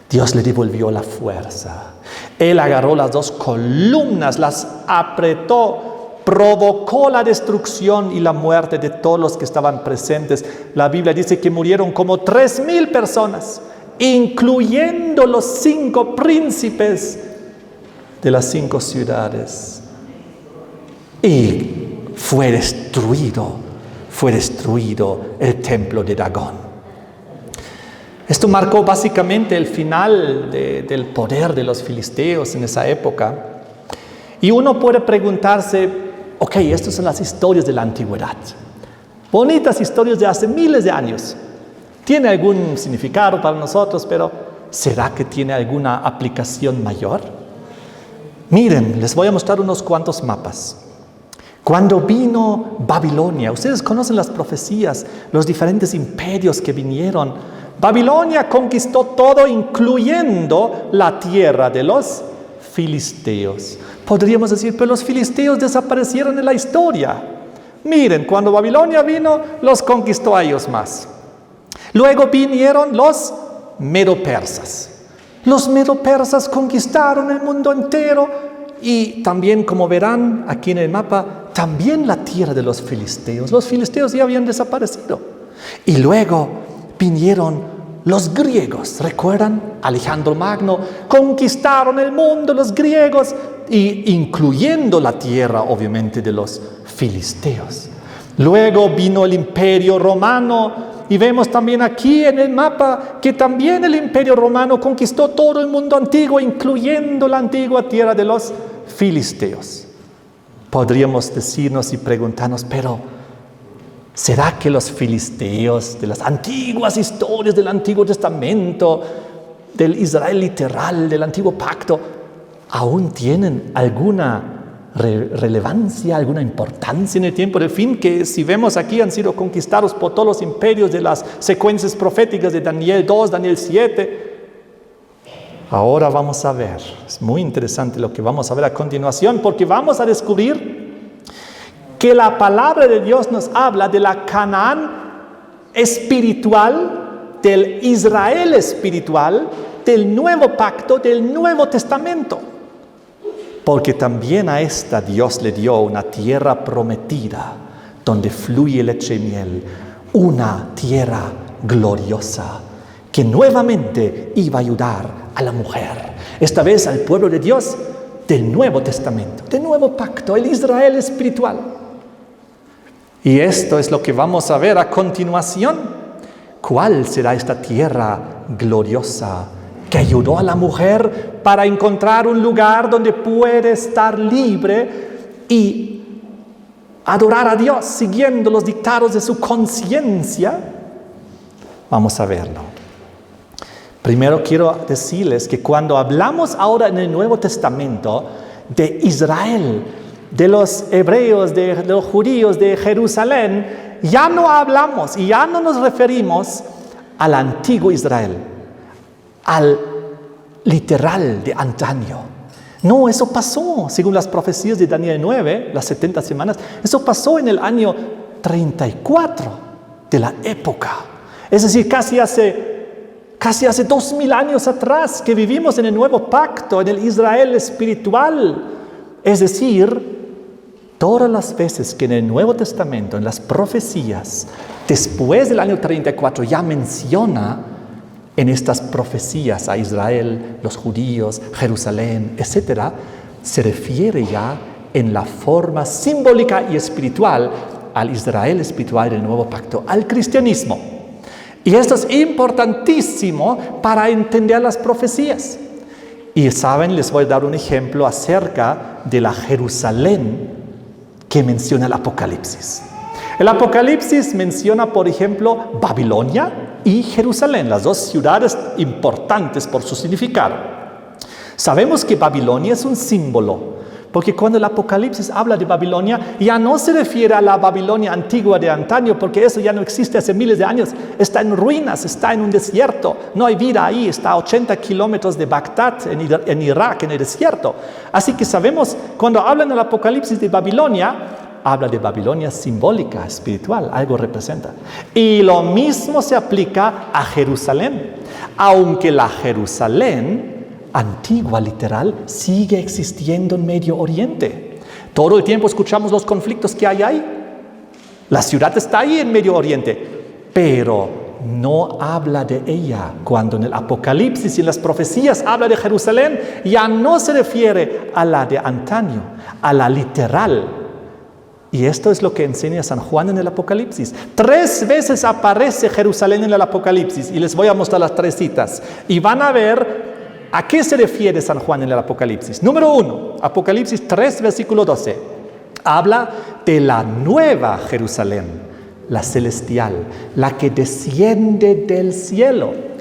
Dios le devolvió la fuerza. Él agarró las 2 columnas, las apretó, provocó la destrucción y la muerte de todos los que estaban presentes. La Biblia dice que murieron como 3000 personas, incluyendo los 5 príncipes de las 5 ciudades. Y fue destruido el templo de Dagón. Esto marcó básicamente el final del poder de los filisteos en esa época. Y uno puede preguntarse, ok, estas son las historias de la antigüedad. Bonitas historias de hace miles de años. Tiene algún significado para nosotros, pero ¿será que tiene alguna aplicación mayor? Miren, les voy a mostrar unos cuantos mapas. Cuando vino Babilonia, ustedes conocen las profecías, los diferentes imperios que vinieron. Babilonia conquistó todo, incluyendo la tierra de los filisteos. Podríamos decir, pero los filisteos desaparecieron en la historia. Miren, cuando Babilonia vino, los conquistó a ellos más. Luego vinieron los medo-persas. Los medo-persas conquistaron el mundo entero y también, como verán aquí en el mapa, también la tierra de los filisteos. Los filisteos ya habían desaparecido. Y luego vinieron los griegos. ¿Recuerdan? Alejandro Magno. Conquistaron el mundo los griegos, incluyendo la tierra, obviamente, de los filisteos. Luego vino el Imperio Romano. Y vemos también aquí en el mapa que también el Imperio Romano conquistó todo el mundo antiguo, incluyendo la antigua tierra de los filisteos. Podríamos decirnos y preguntarnos, pero ¿será que los filisteos de las antiguas historias del Antiguo Testamento, del Israel literal, del Antiguo Pacto, aún tienen alguna relevancia, alguna importancia en el tiempo del fin? Que si vemos aquí han sido conquistados por todos los imperios de las secuencias proféticas de Daniel 2, Daniel 7. Ahora vamos a ver, es muy interesante lo que vamos a ver a continuación, porque vamos a descubrir que la palabra de Dios nos habla de la Canaán espiritual, del Israel espiritual, del nuevo pacto, del Nuevo Testamento. Porque también a esta Dios le dio una tierra prometida, donde fluye leche y miel, una tierra gloriosa, que nuevamente iba a ayudar a la mujer, esta vez al pueblo de Dios del Nuevo Testamento, del Nuevo Pacto, el Israel espiritual. Y esto es lo que vamos a ver a continuación. ¿Cuál será esta tierra gloriosa que ayudó a la mujer para encontrar un lugar donde puede estar libre y adorar a Dios siguiendo los dictados de su conciencia? Vamos a verlo. Primero quiero decirles que cuando hablamos ahora en el Nuevo Testamento de Israel, de los hebreos, de los judíos de Jerusalén, ya no hablamos y ya no nos referimos al antiguo Israel, al literal de antaño. No, eso pasó, según las profecías de Daniel 9, las 70 semanas, eso pasó en el año 34 de la época. Es decir, casi hace 2000 años atrás que vivimos en el nuevo pacto, en el Israel espiritual. Es decir, todas las veces que en el Nuevo Testamento, en las profecías, después del año 34, ya menciona en estas profecías a Israel, los judíos, Jerusalén, etc., se refiere ya en la forma simbólica y espiritual al Israel espiritual del Nuevo Pacto, al cristianismo. Y esto es importantísimo para entender las profecías. Y saben, les voy a dar un ejemplo acerca de la Jerusalén que menciona el Apocalipsis. El Apocalipsis menciona, por ejemplo, Babilonia y Jerusalén, las dos ciudades importantes por su significado. Sabemos que Babilonia es un símbolo, porque cuando el Apocalipsis habla de Babilonia, ya no se refiere a la Babilonia antigua de antaño, porque eso ya no existe hace miles de años. Está en ruinas, está en un desierto, no hay vida ahí, está a 80 kilómetros de Bagdad, en Irak, en el desierto. Así que sabemos, cuando hablan del Apocalipsis de Babilonia, habla de Babilonia simbólica, espiritual, algo representa. Y lo mismo se aplica a Jerusalén, aunque la Jerusalén antigua, literal, sigue existiendo en Medio Oriente. Todo el tiempo escuchamos los conflictos que hay ahí. La ciudad está ahí en Medio Oriente, pero no habla de ella. Cuando en el Apocalipsis y en las profecías habla de Jerusalén, ya no se refiere a la de antaño, a la literal, Y esto es lo que enseña San Juan en el Apocalipsis. 3 veces aparece Jerusalén en el Apocalipsis y les voy a mostrar las 3 citas. Y van a ver a qué se refiere San Juan en el Apocalipsis. Número 1, Apocalipsis 3, versículo 12. Habla de la nueva Jerusalén, la celestial, la que desciende del cielo.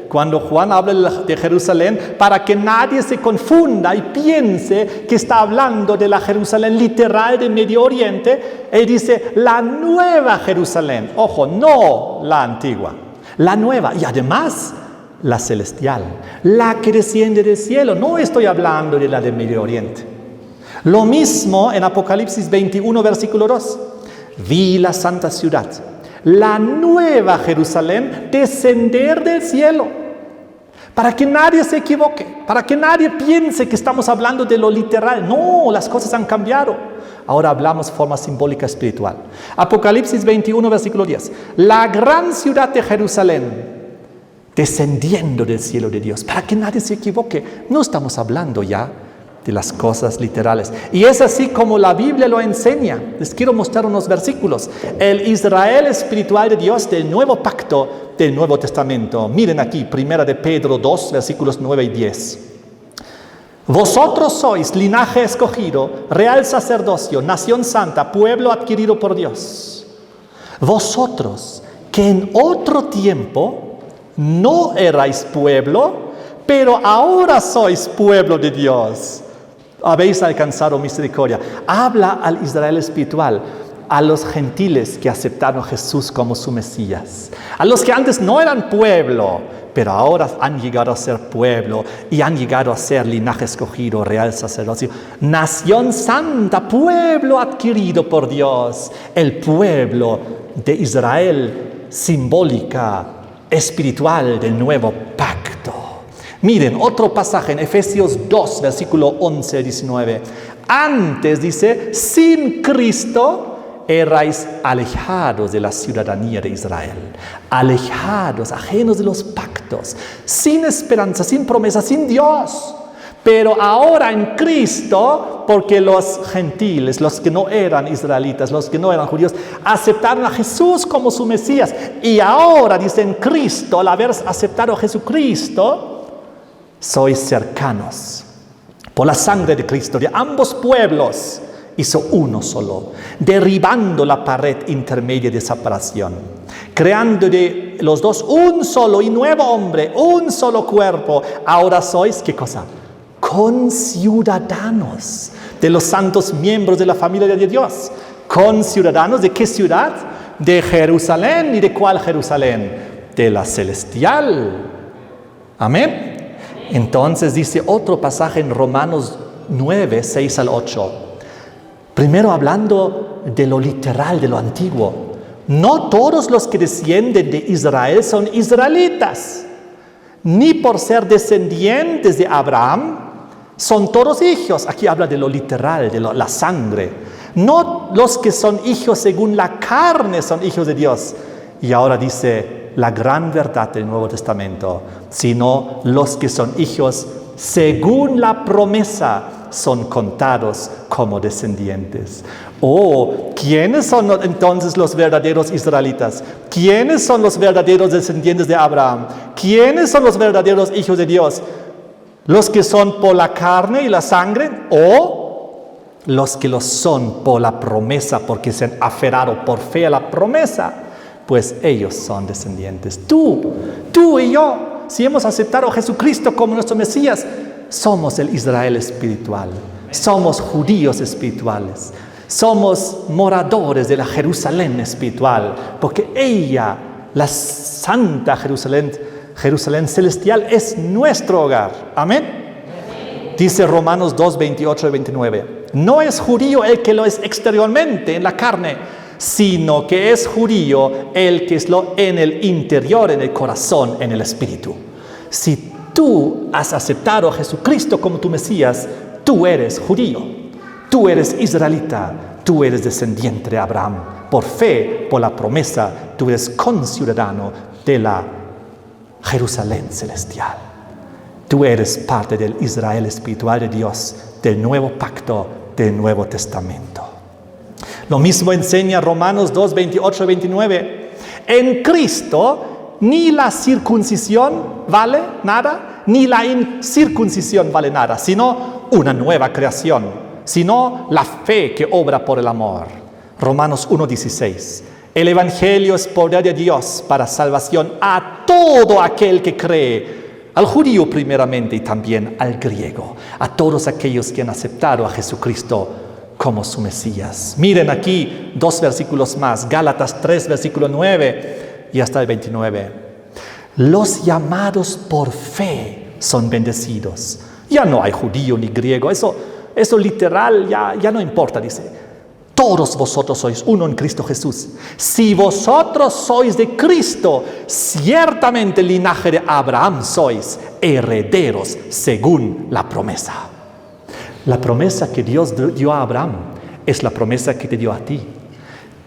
Cuando Juan habla de Jerusalén, para que nadie se confunda y piense que está hablando de la Jerusalén literal del Medio Oriente, él dice la nueva Jerusalén. Ojo, no la antigua, la nueva. Y además, la celestial, la que desciende del cielo. No estoy hablando de la del Medio Oriente. Lo mismo en Apocalipsis 21, versículo 2. Vi la santa ciudad, la nueva Jerusalén, descender del cielo. Para que nadie se equivoque, para que nadie piense que estamos hablando de lo literal. No, las cosas han cambiado. Ahora hablamos de forma simbólica espiritual. Apocalipsis 21, versículo 10. La gran ciudad de Jerusalén, descendiendo del cielo de Dios. Para que nadie se equivoque, no estamos hablando ya de las cosas literales. Y es así como la Biblia lo enseña. Les quiero mostrar unos versículos. El Israel espiritual de Dios del nuevo pacto del Nuevo Testamento. Miren aquí, 1 de Pedro 2, versículos 9 y 10. Vosotros sois linaje escogido, real sacerdocio, nación santa, pueblo adquirido por Dios. Vosotros que en otro tiempo no erais pueblo, pero ahora sois pueblo de Dios. Habéis alcanzado misericordia. Habla al Israel espiritual, a los gentiles que aceptaron a Jesús como su Mesías, a los que antes no eran pueblo, pero ahora han llegado a ser pueblo y han llegado a ser linaje escogido, real sacerdocio, nación santa, pueblo adquirido por Dios, el pueblo de Israel simbólica, espiritual del nuevo pacto. Miren, otro pasaje en Efesios 2, versículo 11-19. Antes dice, sin Cristo erais alejados de la ciudadanía de Israel, alejados, ajenos de los pactos, sin esperanza, sin promesa, sin Dios. Pero ahora en Cristo, porque los gentiles, los que no eran israelitas, los que no eran judíos, aceptaron a Jesús como su Mesías. Y ahora, dice, en Cristo, al haber aceptado a Jesucristo, sois cercanos. Por la sangre de Cristo, de ambos pueblos, hizo uno solo, derribando la pared intermedia de separación, creando de los dos un solo y nuevo hombre, un solo cuerpo. Ahora sois, ¿qué cosa? Conciudadanos de los santos miembros de la familia de Dios. Conciudadanos, ¿de qué ciudad? De Jerusalén. ¿Y de cuál Jerusalén? De la celestial. Amén. Entonces dice otro pasaje en Romanos 9, 6 al 8. Primero hablando de lo literal, de lo antiguo. No todos los que descienden de Israel son israelitas, ni por ser descendientes de Abraham son todos hijos. Aquí habla de lo literal, de la sangre. No los que son hijos según la carne son hijos de Dios. Y ahora dice la gran verdad del Nuevo Testamento, sino los que son hijos según la promesa son contados como descendientes. ¿Quiénes son entonces los verdaderos israelitas? ¿Quiénes son los verdaderos descendientes de Abraham? ¿Quiénes son los verdaderos hijos de Dios? ¿Los que son por la carne y la sangre? ¿O los que lo son por la promesa, porque se han aferrado por fe a la promesa? Pues ellos son descendientes. Tú y yo, si hemos aceptado a Jesucristo como nuestro Mesías, somos el Israel espiritual. Somos judíos espirituales. Somos moradores de la Jerusalén espiritual, porque ella, la santa Jerusalén celestial, es nuestro hogar. Amén. Dice Romanos 2, 28 y 29. No es judío el que lo es exteriormente en la carne, sino que es judío el que es lo en el interior, en el corazón, en el espíritu. Si tú has aceptado a Jesucristo como tu Mesías, tú eres judío, tú eres israelita, tú eres descendiente de Abraham. Por fe, por la promesa, tú eres conciudadano de la Jerusalén celestial. Tú eres parte del Israel espiritual de Dios, del nuevo pacto, del Nuevo Testamento. Lo mismo enseña Romanos 2, 28 y 29. En Cristo ni la circuncisión vale nada, ni la incircuncisión vale nada, sino una nueva creación, sino la fe que obra por el amor. Romanos 1, 16. El Evangelio es poder de Dios para salvación a todo aquel que cree, al judío primeramente y también al griego, a todos aquellos que han aceptado a Jesucristo como su Mesías. Miren aquí 2 versículos más, Gálatas 3, versículo 9 y hasta el 29. Los llamados por fe son bendecidos. Ya no hay judío ni griego, eso literal ya no importa, dice. Todos vosotros sois uno en Cristo Jesús. Si vosotros sois de Cristo, ciertamente linaje de Abraham sois, herederos según la promesa. La promesa que Dios dio a Abraham es la promesa que te dio a ti.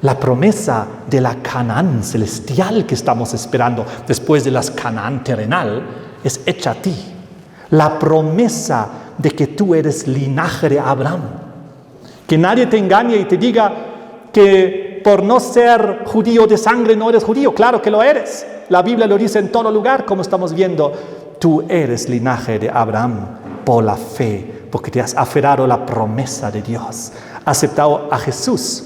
La promesa de la Canaán celestial que estamos esperando después de la Canaán terrenal es hecha a ti. La promesa de que tú eres linaje de Abraham. Que nadie te engañe y te diga que por no ser judío de sangre no eres judío. Claro que lo eres. La Biblia lo dice en todo lugar, como estamos viendo. Tú eres linaje de Abraham por la fe, porque te has aferrado a la promesa de Dios. Has aceptado a Jesús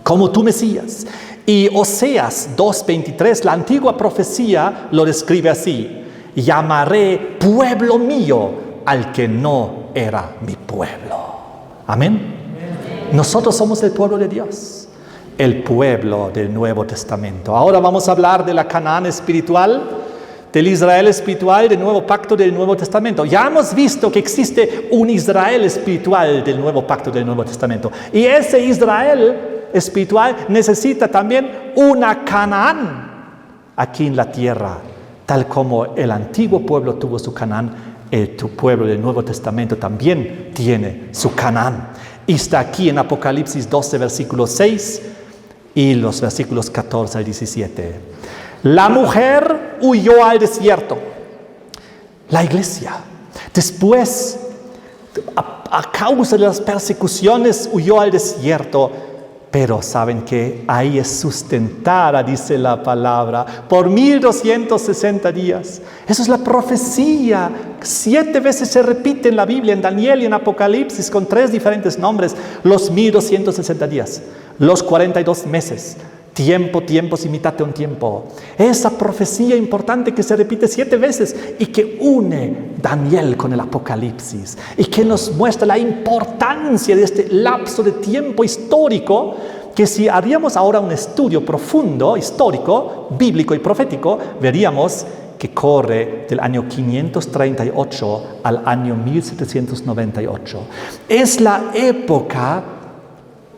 como tu Mesías. Y Oseas 2:23, la antigua profecía lo describe así. Llamaré pueblo mío al que no era mi pueblo. Amén. Nosotros somos el pueblo de Dios, el pueblo del Nuevo Testamento. Ahora vamos a hablar de la Canaán espiritual, del Israel espiritual, del nuevo pacto del Nuevo Testamento. Ya hemos visto que existe un Israel espiritual del nuevo pacto del Nuevo Testamento. Y ese Israel espiritual necesita también una Canaán aquí en la tierra. Tal como el antiguo pueblo tuvo su Canaán, tu pueblo del Nuevo Testamento también tiene su Canaán. Y está aquí en Apocalipsis 12, versículo 6 y los versículos 14 al 17. La mujer huyó al desierto. La iglesia, después, a causa de las persecuciones, huyó al desierto. Pero ¿saben qué? Ahí es sustentada, dice la palabra, por 1260 días. Eso es la profecía. 7 veces se repite en la Biblia, en Daniel y en Apocalipsis, con 3 diferentes nombres. Los 1260 días, los 42 meses, tiempos y mitad de un tiempo. Esa profecía importante que se repite 7 veces y que une Daniel con el Apocalipsis y que nos muestra la importancia de este lapso de tiempo histórico, que si haríamos ahora un estudio profundo, histórico, bíblico y profético, veríamos que corre del año 538 al año 1798. Es la época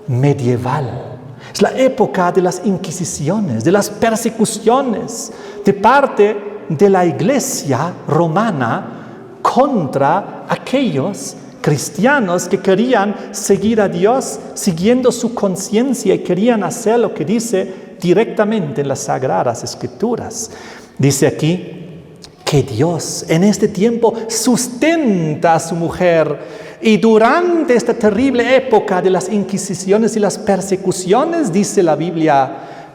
medieval. Es la época de las inquisiciones, de las persecuciones de parte de la iglesia romana contra aquellos cristianos que querían seguir a Dios siguiendo su conciencia y querían hacer lo que dice directamente en las Sagradas Escrituras. Dice aquí que Dios en este tiempo sustenta a su mujer. Y durante esta terrible época de las inquisiciones y las persecuciones, dice la Biblia,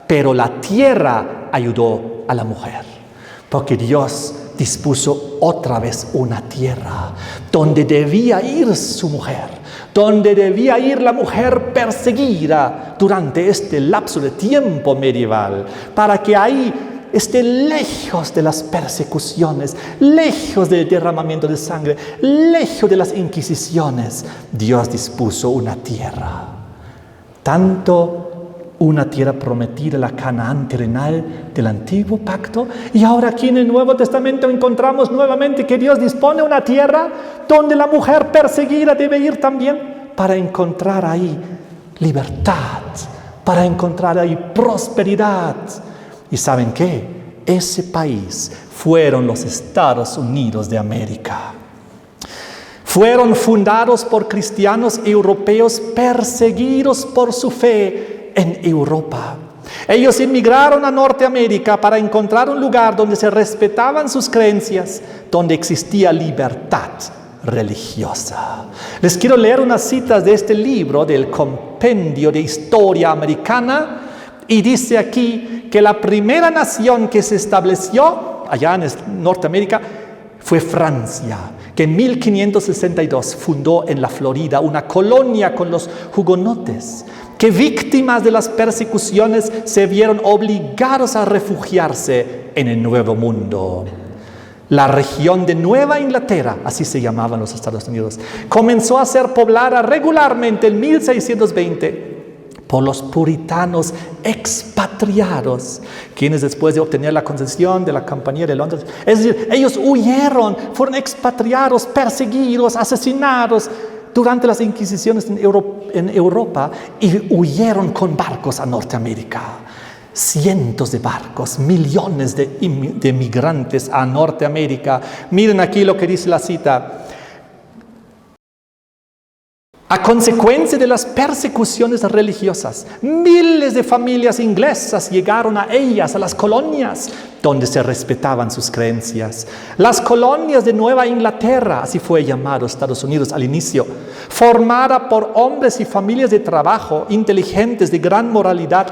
pero la tierra ayudó a la mujer, porque Dios dispuso otra vez una tierra donde debía ir su mujer, donde debía ir la mujer perseguida durante este lapso de tiempo medieval, para que ahí esté lejos de las persecuciones, lejos del derramamiento de sangre, lejos de las inquisiciones. Dios dispuso una tierra, tanto una tierra prometida, la Canaán terrenal del antiguo pacto, y ahora aquí en el Nuevo Testamento encontramos nuevamente que Dios dispone una tierra donde la mujer perseguida debe ir también para encontrar ahí libertad, para encontrar ahí prosperidad. ¿Y saben qué? Ese país fueron los Estados Unidos de América. Fueron fundados por cristianos europeos perseguidos por su fe en Europa. Ellos emigraron a Norteamérica para encontrar un lugar donde se respetaban sus creencias, donde existía libertad religiosa. Les quiero leer unas citas de este libro, del Compendio de Historia Americana, y dice aquí que la primera nación que se estableció allá en Norteamérica fue Francia, que en 1562 fundó en la Florida una colonia con los hugonotes, que víctimas de las persecuciones se vieron obligados a refugiarse en el Nuevo Mundo. La región de Nueva Inglaterra, así se llamaban los Estados Unidos, comenzó a ser poblada regularmente en 1620 por los puritanos expatriados, quienes después de obtener la concesión de la Compañía de Londres, es decir, ellos huyeron, fueron expatriados, perseguidos, asesinados durante las inquisiciones en Europa y huyeron con barcos a Norteamérica. Cientos de barcos, millones de migrantes a Norteamérica. Miren aquí lo que dice la cita. A consecuencia de las persecuciones religiosas, miles de familias inglesas llegaron a ellas, a las colonias, donde se respetaban sus creencias. Las colonias de Nueva Inglaterra, así fue llamado Estados Unidos al inicio, formada por hombres y familias de trabajo, inteligentes, de gran moralidad,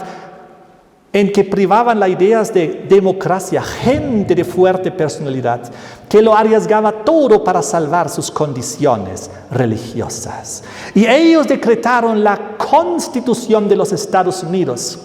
en que privaban las ideas de democracia, gente de fuerte personalidad, que lo arriesgaba todo para salvar sus condiciones religiosas. Y ellos decretaron la Constitución de los Estados Unidos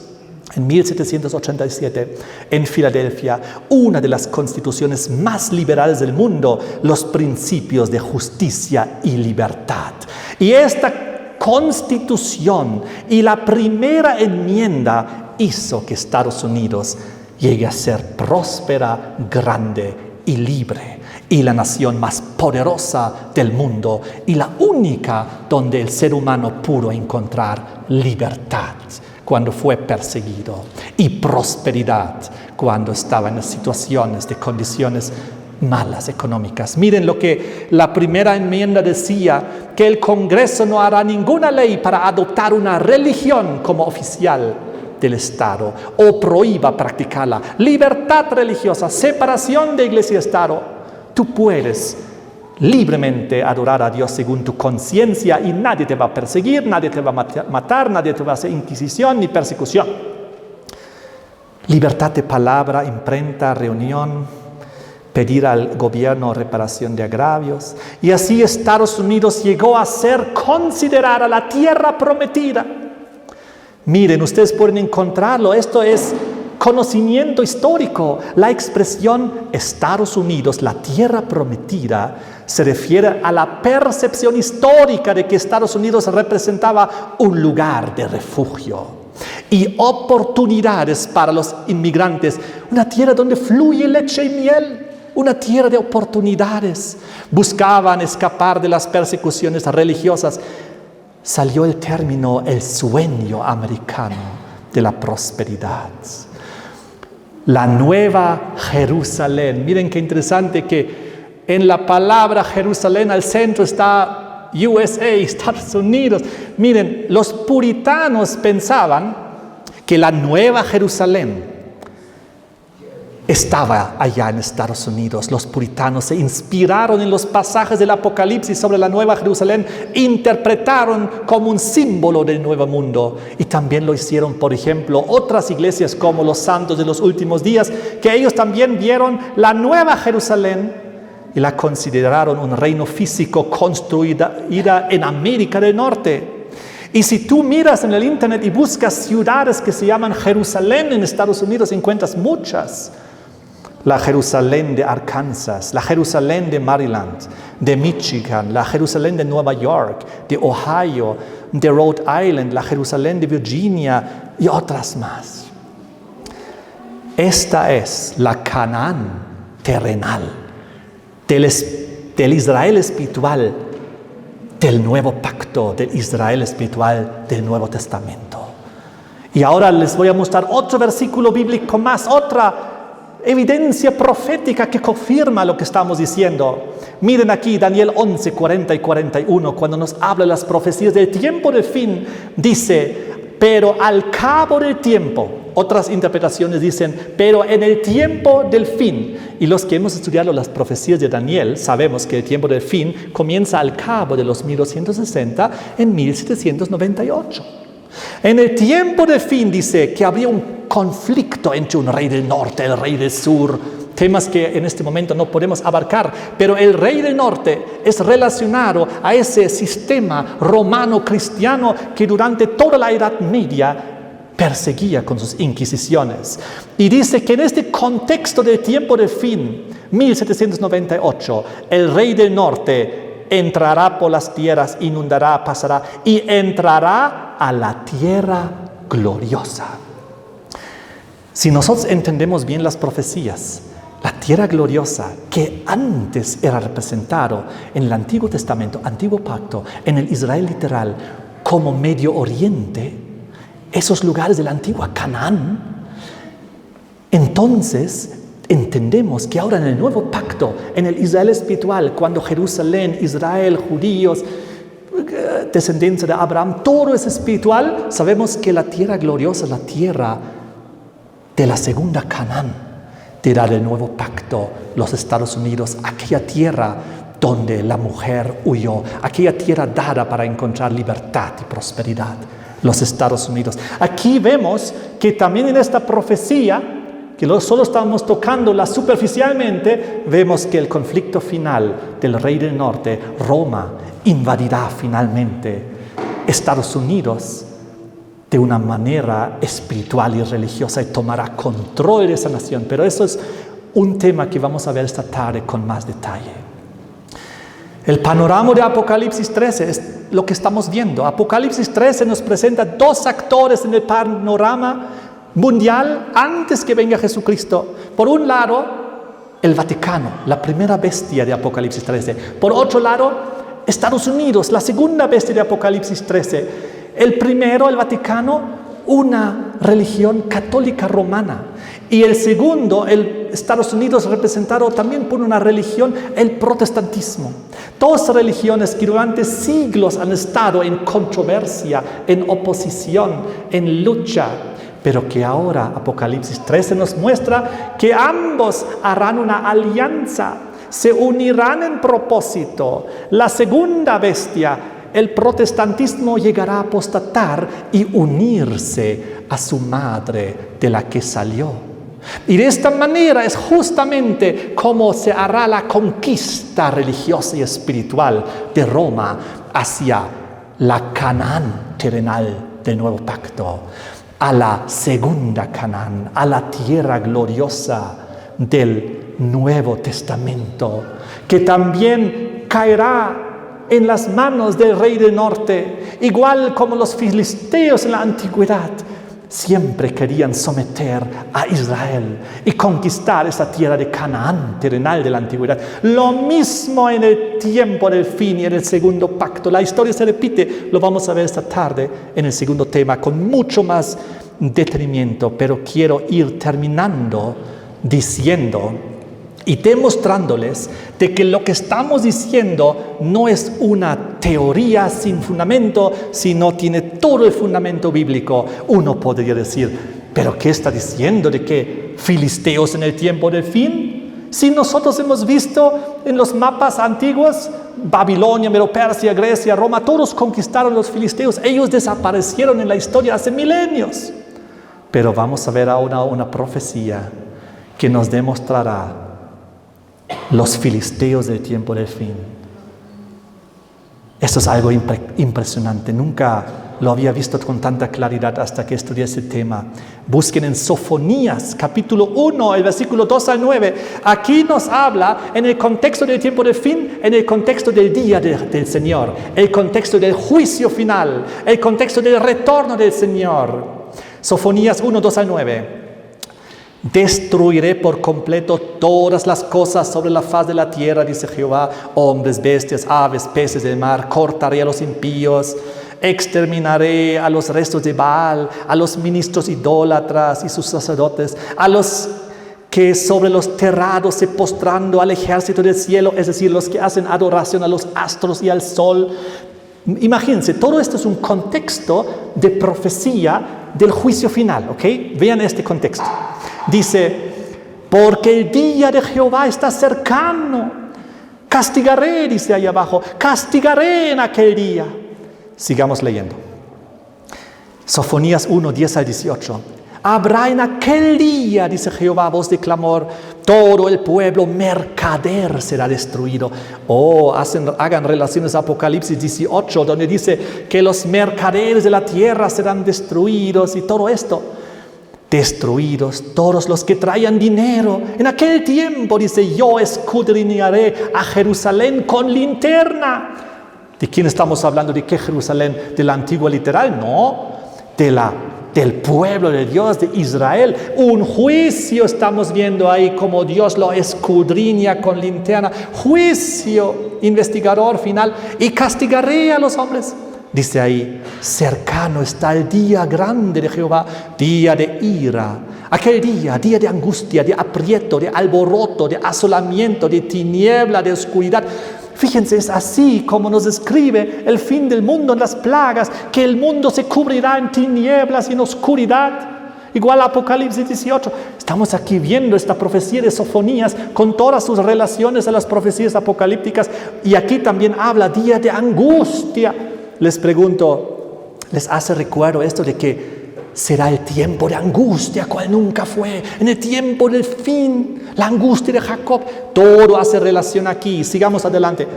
en 1787 en Filadelfia, una de las constituciones más liberales del mundo, los principios de justicia y libertad. Y esta Constitución y la primera enmienda hizo que Estados Unidos llegue a ser próspera, grande y libre, y la nación más poderosa del mundo, y la única donde el ser humano pudo encontrar libertad cuando fue perseguido, y prosperidad cuando estaba en situaciones de condiciones malas económicas. Miren lo que la primera enmienda decía, que el Congreso no hará ninguna ley para adoptar una religión como oficial del Estado o prohíba practicarla. Libertad religiosa, separación de iglesia y Estado. Tú puedes libremente adorar a Dios según tu conciencia y nadie te va a perseguir, nadie te va a matar, nadie te va a hacer inquisición ni persecución. Libertad de palabra, imprenta, reunión, pedir al gobierno reparación de agravios. Y así Estados Unidos llegó a ser considerada la tierra prometida. Miren, ustedes pueden encontrarlo, esto es conocimiento histórico. La expresión Estados Unidos, la tierra prometida, se refiere a la percepción histórica de que Estados Unidos representaba un lugar de refugio y oportunidades para los inmigrantes, una tierra donde fluye leche y miel, una tierra de oportunidades. Buscaban escapar de las persecuciones religiosas. Salió el término, el sueño americano de la prosperidad. La Nueva Jerusalén. Miren qué interesante que en la palabra Jerusalén al centro está USA, Estados Unidos. Miren, los puritanos pensaban que la Nueva Jerusalén estaba allá en Estados Unidos. Los puritanos se inspiraron en los pasajes del Apocalipsis sobre la Nueva Jerusalén, interpretaron como un símbolo del Nuevo Mundo. Y también lo hicieron, por ejemplo, otras iglesias como los Santos de los Últimos Días, que ellos también vieron la Nueva Jerusalén y la consideraron un reino físico construida en América del Norte. Y si tú miras en el internet y buscas ciudades que se llaman Jerusalén en Estados Unidos, encuentras muchas. La Jerusalén de Arkansas, la Jerusalén de Maryland, de Michigan, la Jerusalén de Nueva York, de Ohio, de Rhode Island, la Jerusalén de Virginia y otras más. Esta es la Canaán terrenal del Israel espiritual, del nuevo pacto, del Israel espiritual del Nuevo Testamento. Y ahora les voy a mostrar otro versículo bíblico más, otra evidencia profética que confirma lo que estamos diciendo. Miren aquí Daniel 11, 40 y 41, cuando nos habla de las profecías del tiempo del fin, dice: pero al cabo del tiempo. Otras interpretaciones dicen, pero en el tiempo del fin. Y los que hemos estudiado las profecías de Daniel, sabemos que el tiempo del fin comienza al cabo de los 1260 en 1798. En el tiempo del fin dice que había un conflicto entre un rey del norte y el rey del sur, temas que en este momento no podemos abarcar, pero el rey del norte es relacionado a ese sistema romano-cristiano que durante toda la Edad Media perseguía con sus inquisiciones. Y dice que en este contexto del tiempo del fin, 1798, el rey del norte entrará por las tierras, inundará, pasará y entrará a la tierra gloriosa. Si nosotros entendemos bien las profecías, la tierra gloriosa que antes era representado en el Antiguo Testamento, Antiguo Pacto, en el Israel literal, como Medio Oriente, esos lugares de la antigua Canaán, entonces entendemos que ahora en el Nuevo Pacto, en el Israel espiritual, cuando Jerusalén, Israel, judíos, descendencia de Abraham, todo es espiritual, sabemos que la tierra gloriosa es la tierra de la segunda Canaán, tierra del Nuevo Pacto, los Estados Unidos, aquella tierra donde la mujer huyó, aquella tierra dada para encontrar libertad y prosperidad, los Estados Unidos. Aquí vemos que también en esta profecía, que solo estamos tocándola superficialmente, vemos que el conflicto final del rey del norte, Roma, invadirá finalmente Estados Unidos de una manera espiritual y religiosa y tomará control de esa nación. Pero eso es un tema que vamos a ver esta tarde con más detalle. El panorama de Apocalipsis 13 es lo que estamos viendo. Apocalipsis 13 nos presenta dos actores en el panorama mundial antes que venga Jesucristo. Por un lado, el Vaticano, la primera bestia de Apocalipsis 13. Por otro lado, Estados Unidos, la segunda bestia de Apocalipsis 13. El primero, el Vaticano, una religión católica romana. Y el segundo, el Estados Unidos, representado también por una religión, el protestantismo. Dos religiones que durante siglos han estado en controversia, en oposición, en lucha, pero que ahora Apocalipsis 13 nos muestra que ambos harán una alianza, se unirán en propósito. La segunda bestia, el protestantismo, llegará a apostatar y unirse a su madre de la que salió. Y de esta manera es justamente como se hará la conquista religiosa y espiritual de Roma hacia la Canaán terrenal del Nuevo Pacto, a la segunda Canaán, a la tierra gloriosa del Nuevo Testamento, que también caerá en las manos del rey del norte, igual como los filisteos en la antigüedad siempre querían someter a Israel y conquistar esa tierra de Canaán terrenal de la antigüedad. Lo mismo en el tiempo del fin y en el segundo pacto. La historia se repite, lo vamos a ver esta tarde en el segundo tema con mucho más detenimiento, pero quiero ir terminando diciendo y demostrándoles de que lo que estamos diciendo no es una teoría sin fundamento, sino tiene todo el fundamento bíblico. Uno podría decir, ¿pero qué está diciendo? ¿De qué filisteos en el tiempo del fin? Si nosotros hemos visto en los mapas antiguos, Babilonia, Medo-Persia, Grecia, Roma, todos conquistaron los filisteos. Ellos desaparecieron en la historia hace milenios. Pero vamos a ver ahora una profecía que nos demostrará los filisteos del tiempo del fin. Esto es algo impresionante. Nunca lo había visto con tanta claridad hasta que estudié ese tema. Busquen en Sofonías, capítulo 1, el versículo 2 al 9. Aquí nos habla en el contexto del tiempo del fin, en el contexto del día del Señor, el contexto del juicio final, el contexto del retorno del Señor. Sofonías 1, 2 al 9. Destruiré por completo todas las cosas sobre la faz de la tierra, dice Jehová, hombres, bestias, aves, peces del mar, cortaré a los impíos, exterminaré a los restos de Baal, a los ministros idólatras y sus sacerdotes, a los que sobre los terrados se postrando al ejército del cielo, es decir, los que hacen adoración a los astros y al sol. Imagínense, todo esto es un contexto de profecía del juicio final, ¿ok? Vean este contexto. Dice, porque el día de Jehová está cercano. Castigaré, dice ahí abajo, castigaré en aquel día. Sigamos leyendo. Sofonías 1, 10 al 18. Habrá en aquel día, dice Jehová, voz de clamor, todo el pueblo mercader será destruido. Hagan relaciones a Apocalipsis 18, donde dice que los mercaderes de la tierra serán destruidos y todo esto. Destruidos todos los que traían dinero. En aquel tiempo, dice, yo escudriñaré a Jerusalén con linterna. ¿De quién estamos hablando? ¿De qué Jerusalén? ¿De la antigua literal? No, del pueblo de Dios, de Israel. Un juicio estamos viendo ahí, como Dios lo escudriña con linterna. Juicio, investigador final. Y castigaré a los hombres. Dice ahí, cercano está el día grande de Jehová, día de ira. Aquel día de angustia, de aprieto, de alboroto, de asolamiento, de tiniebla, de oscuridad. Fíjense, es así como nos describe el fin del mundo en las plagas, que el mundo se cubrirá en tinieblas y en oscuridad. Igual a Apocalipsis 18. Estamos aquí viendo esta profecía de Sofonías con todas sus relaciones a las profecías apocalípticas. Y aquí también habla día de angustia. Les pregunto, ¿les hace recuerdo esto de que será el tiempo de angustia cual nunca fue? En el tiempo del fin, la angustia de Jacob. Todo hace relación aquí. Sigamos adelante.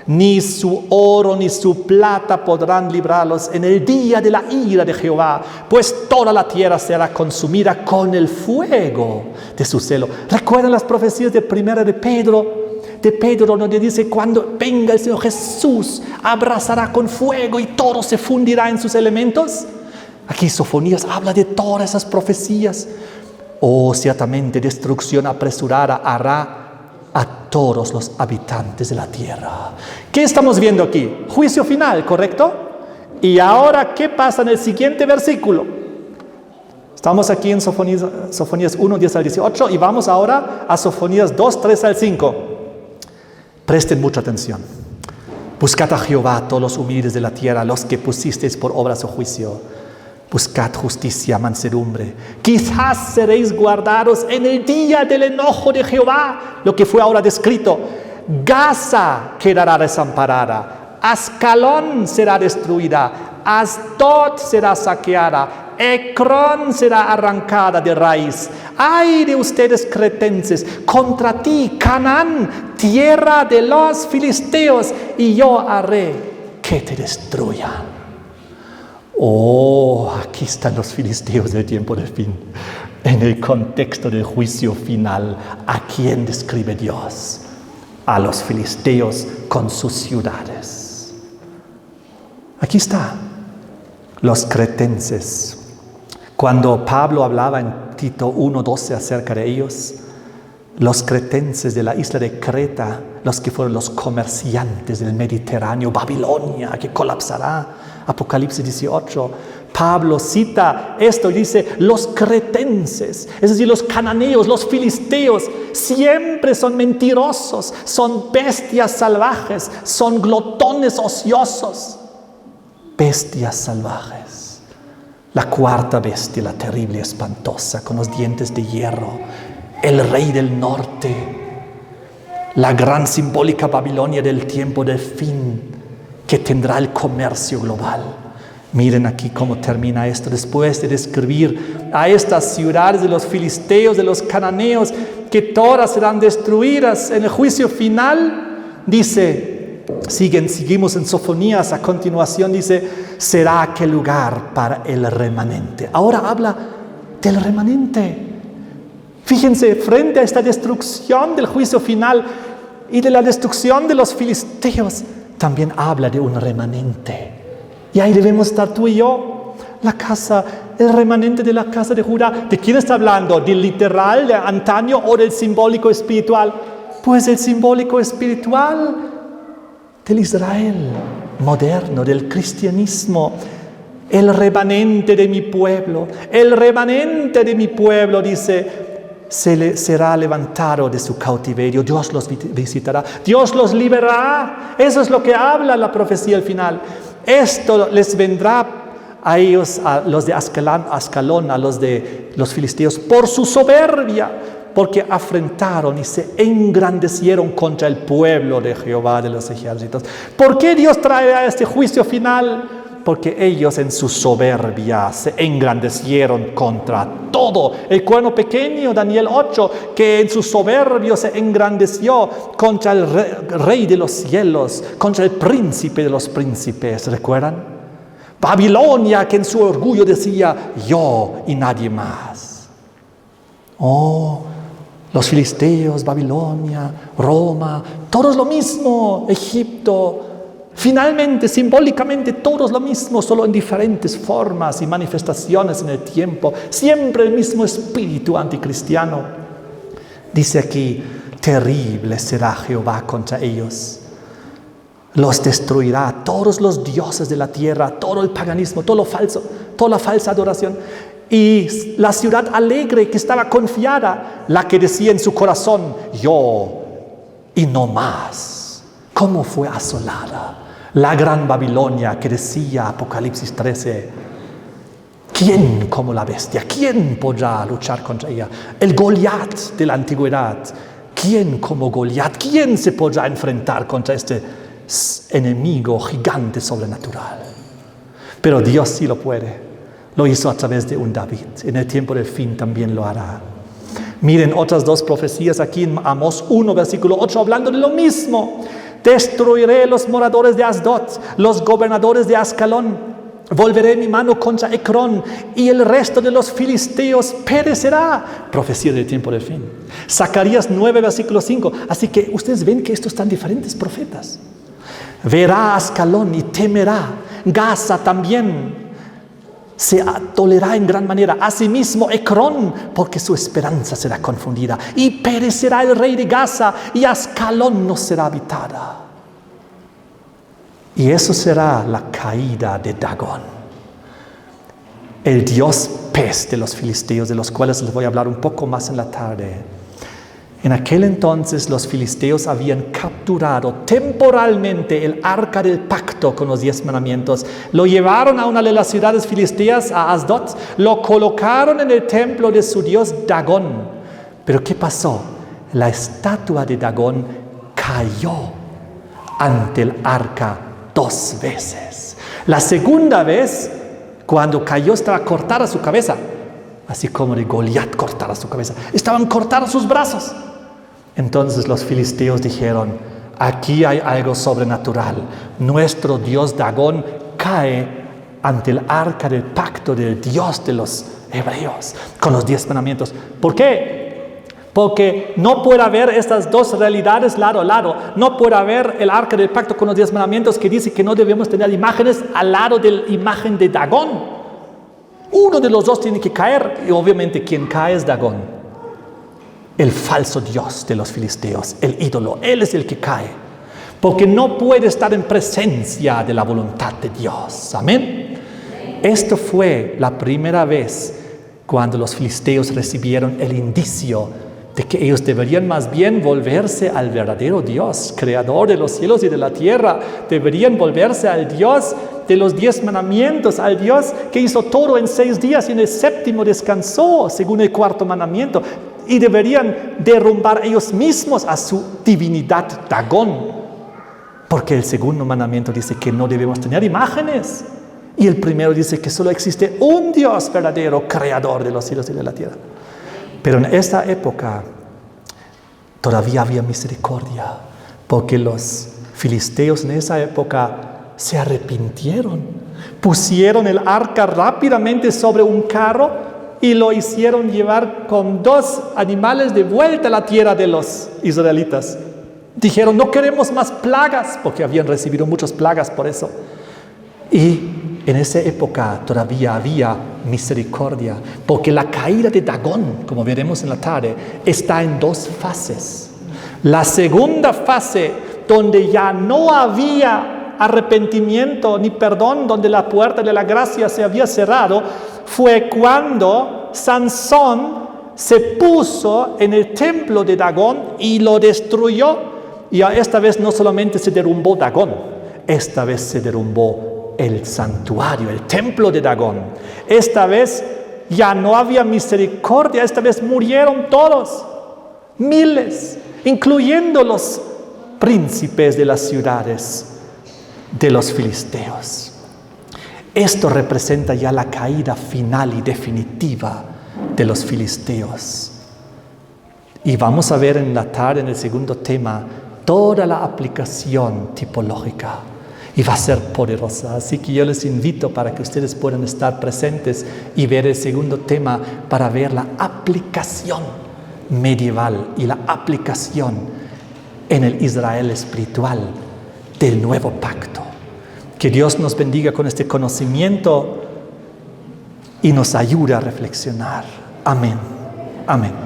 Ni su oro ni su plata podrán librarlos en el día de la ira de Jehová, pues toda la tierra será consumida con el fuego de su celo. ¿Recuerdan las profecías de primera de Pedro, donde dice, cuando venga el Señor Jesús, abrazará con fuego y todo se fundirá en sus elementos? Aquí Sofonías habla de todas esas profecías. Ciertamente destrucción apresurada hará a todos los habitantes de la tierra. ¿Qué estamos viendo aquí? Juicio final, ¿correcto? Y ahora, ¿qué pasa en el siguiente versículo? Estamos aquí en Sofonías 1, 10 al 18 y vamos ahora a Sofonías 2, 3 al 5. Presten mucha atención. Buscad a Jehová, todos los humildes de la tierra, los que pusisteis por obra su juicio. Buscad justicia, mansedumbre. Quizás seréis guardados en el día del enojo de Jehová. Lo que fue ahora descrito. Gaza quedará desamparada. Ascalón será destruida. Asdod será saqueada. Ecrón será arrancada de raíz. ¡Ay de ustedes cretenses! Contra ti, Canaán, tierra de los filisteos, y yo haré que te destruyan. Aquí están los filisteos del tiempo del fin. En el contexto del juicio final, ¿a quién describe Dios? A los filisteos con sus ciudades. Aquí está. Los cretenses. Cuando Pablo hablaba en Tito 1:12 acerca de ellos, los cretenses de la isla de Creta, los que fueron los comerciantes del Mediterráneo, Babilonia, que colapsará, Apocalipsis 18, Pablo cita esto y dice, los cretenses, es decir, los cananeos, los filisteos, siempre son mentirosos, son bestias salvajes, son glotones ociosos, bestias salvajes. La cuarta bestia, la terrible, espantosa, con los dientes de hierro, el rey del norte, la gran simbólica Babilonia del tiempo del fin, que tendrá el comercio global. Miren aquí cómo termina esto, después de describir a estas ciudades de los filisteos, de los cananeos, que todas serán destruidas en el juicio final, dice, seguimos en Sofonías, a continuación dice, será aquel lugar para el remanente. Ahora habla del remanente. Fíjense, frente a esta destrucción del juicio final y de la destrucción de los filisteos, también habla de un remanente. Y ahí debemos estar tú y yo, el remanente de la casa de Judá. ¿De quién está hablando? ¿Del literal, de antaño o del simbólico espiritual? Pues el simbólico espiritual del Israel moderno, del cristianismo. El remanente de mi pueblo, dice, será levantado de su cautiverio. Dios los visitará, Dios los liberará. Eso es lo que habla la profecía al final. Esto les vendrá a ellos, a los de Ascalón, a los de los filisteos, por su soberbia, porque afrentaron y se engrandecieron contra el pueblo de Jehová de los ejércitos. ¿Por qué Dios traerá este juicio final? Porque ellos en su soberbia se engrandecieron contra todo. El cuerno pequeño, Daniel 8, que en su soberbia se engrandeció contra el rey de los cielos, contra el príncipe de los príncipes. ¿Recuerdan? Babilonia, que en su orgullo decía, yo y nadie más. Oh, los filisteos, Babilonia, Roma, todos lo mismo, Egipto. Finalmente, simbólicamente, todos lo mismo, solo en diferentes formas y manifestaciones en el tiempo. Siempre el mismo espíritu anticristiano. Dice aquí, terrible será Jehová contra ellos. Los destruirá, todos los dioses de la tierra, todo el paganismo, todo lo falso, toda la falsa adoración. Y la ciudad alegre que estaba confiada, la que decía en su corazón, yo y no más. ¿Cómo fue asolada? La gran Babilonia que decía Apocalipsis 13, ¿quién como la bestia? ¿Quién podrá luchar contra ella? El Goliat de la antigüedad. ¿Quién como Goliat? ¿Quién se podrá enfrentar contra este enemigo gigante sobrenatural? Pero Dios sí lo puede. Lo hizo a través de un David. En el tiempo del fin también lo hará. Miren otras dos profecías aquí en Amós 1, versículo 8, hablando de lo mismo. Destruiré los moradores de Asdod, los gobernadores de Ascalón. Volveré mi mano contra Ecrón y el resto de los filisteos perecerá. Profecía del tiempo del fin. Zacarías 9, versículo 5. Así que ustedes ven que estos están diferentes profetas. Verá Ascalón y temerá. Gaza también se atolerá en gran manera. Asimismo Ecrón, porque su esperanza será confundida. Y perecerá el rey de Gaza, y Ascalón no será habitada. Y eso será la caída de Dagón, el dios pez de los filisteos, de los cuales les voy a hablar un poco más en la tarde. En aquel entonces los filisteos habían capturado temporalmente el arca del pacto con los 10 mandamientos. Lo llevaron a una de las ciudades filisteas, a Asdod, lo colocaron en el templo de su dios Dagón. Pero ¿qué pasó? La estatua de Dagón cayó ante el arca 2 veces. La segunda vez, cuando cayó, estaba cortada su cabeza, así como de Goliat cortada su cabeza. Estaban cortados sus brazos. Entonces los filisteos dijeron, aquí hay algo sobrenatural. Nuestro dios Dagón cae ante el arca del pacto del Dios de los hebreos, con los 10 mandamientos. ¿Por qué? Porque no puede haber estas dos realidades lado a lado. No puede haber el arca del pacto con los 10 mandamientos que dice que no debemos tener imágenes al lado de la imagen de Dagón. Uno de los dos tiene que caer, y obviamente quien cae es Dagón, el falso dios de los filisteos, el ídolo. Él es el que cae, porque no puede estar en presencia de la voluntad de Dios. Amén. Esto fue la primera vez cuando los filisteos recibieron el indicio de que ellos deberían más bien volverse al verdadero Dios, creador de los cielos y de la tierra. Deberían volverse al Dios de los 10 mandamientos, al Dios que hizo todo en 6 días y en el 7º descansó, según el 4º mandamiento. Y deberían derrumbar ellos mismos a su divinidad Dagón, porque el 2º mandamiento dice que no debemos tener imágenes, y el primero dice que solo existe un Dios verdadero, creador de los cielos y de la tierra. Pero en esa época todavía había misericordia, porque los filisteos en esa época se arrepintieron, pusieron el arca rápidamente sobre un carro y lo hicieron llevar con 2 animales de vuelta a la tierra de los israelitas. Dijeron, no queremos más plagas, porque habían recibido muchas plagas por eso. Y en esa época todavía había misericordia, porque la caída de Dagón, como veremos en la tarde, está en 2 fases. La segunda fase, donde ya no había arrepentimiento ni perdón, donde la puerta de la gracia se había cerrado, fue cuando Sansón se puso en el templo de Dagón y lo destruyó. Y esta vez no solamente se derrumbó Dagón, esta vez se derrumbó el santuario, el templo de Dagón. Esta vez ya no había misericordia, esta vez murieron todos, miles, incluyendo los príncipes de las ciudades de los filisteos. Esto representa ya la caída final y definitiva de los filisteos. Y vamos a ver en la tarde, en el segundo tema, toda la aplicación tipológica. Y va a ser poderosa. Así que yo les invito para que ustedes puedan estar presentes y ver el segundo tema para ver la aplicación medieval y la aplicación en el Israel espiritual del nuevo pacto. Que Dios nos bendiga con este conocimiento y nos ayude a reflexionar. Amén. Amén.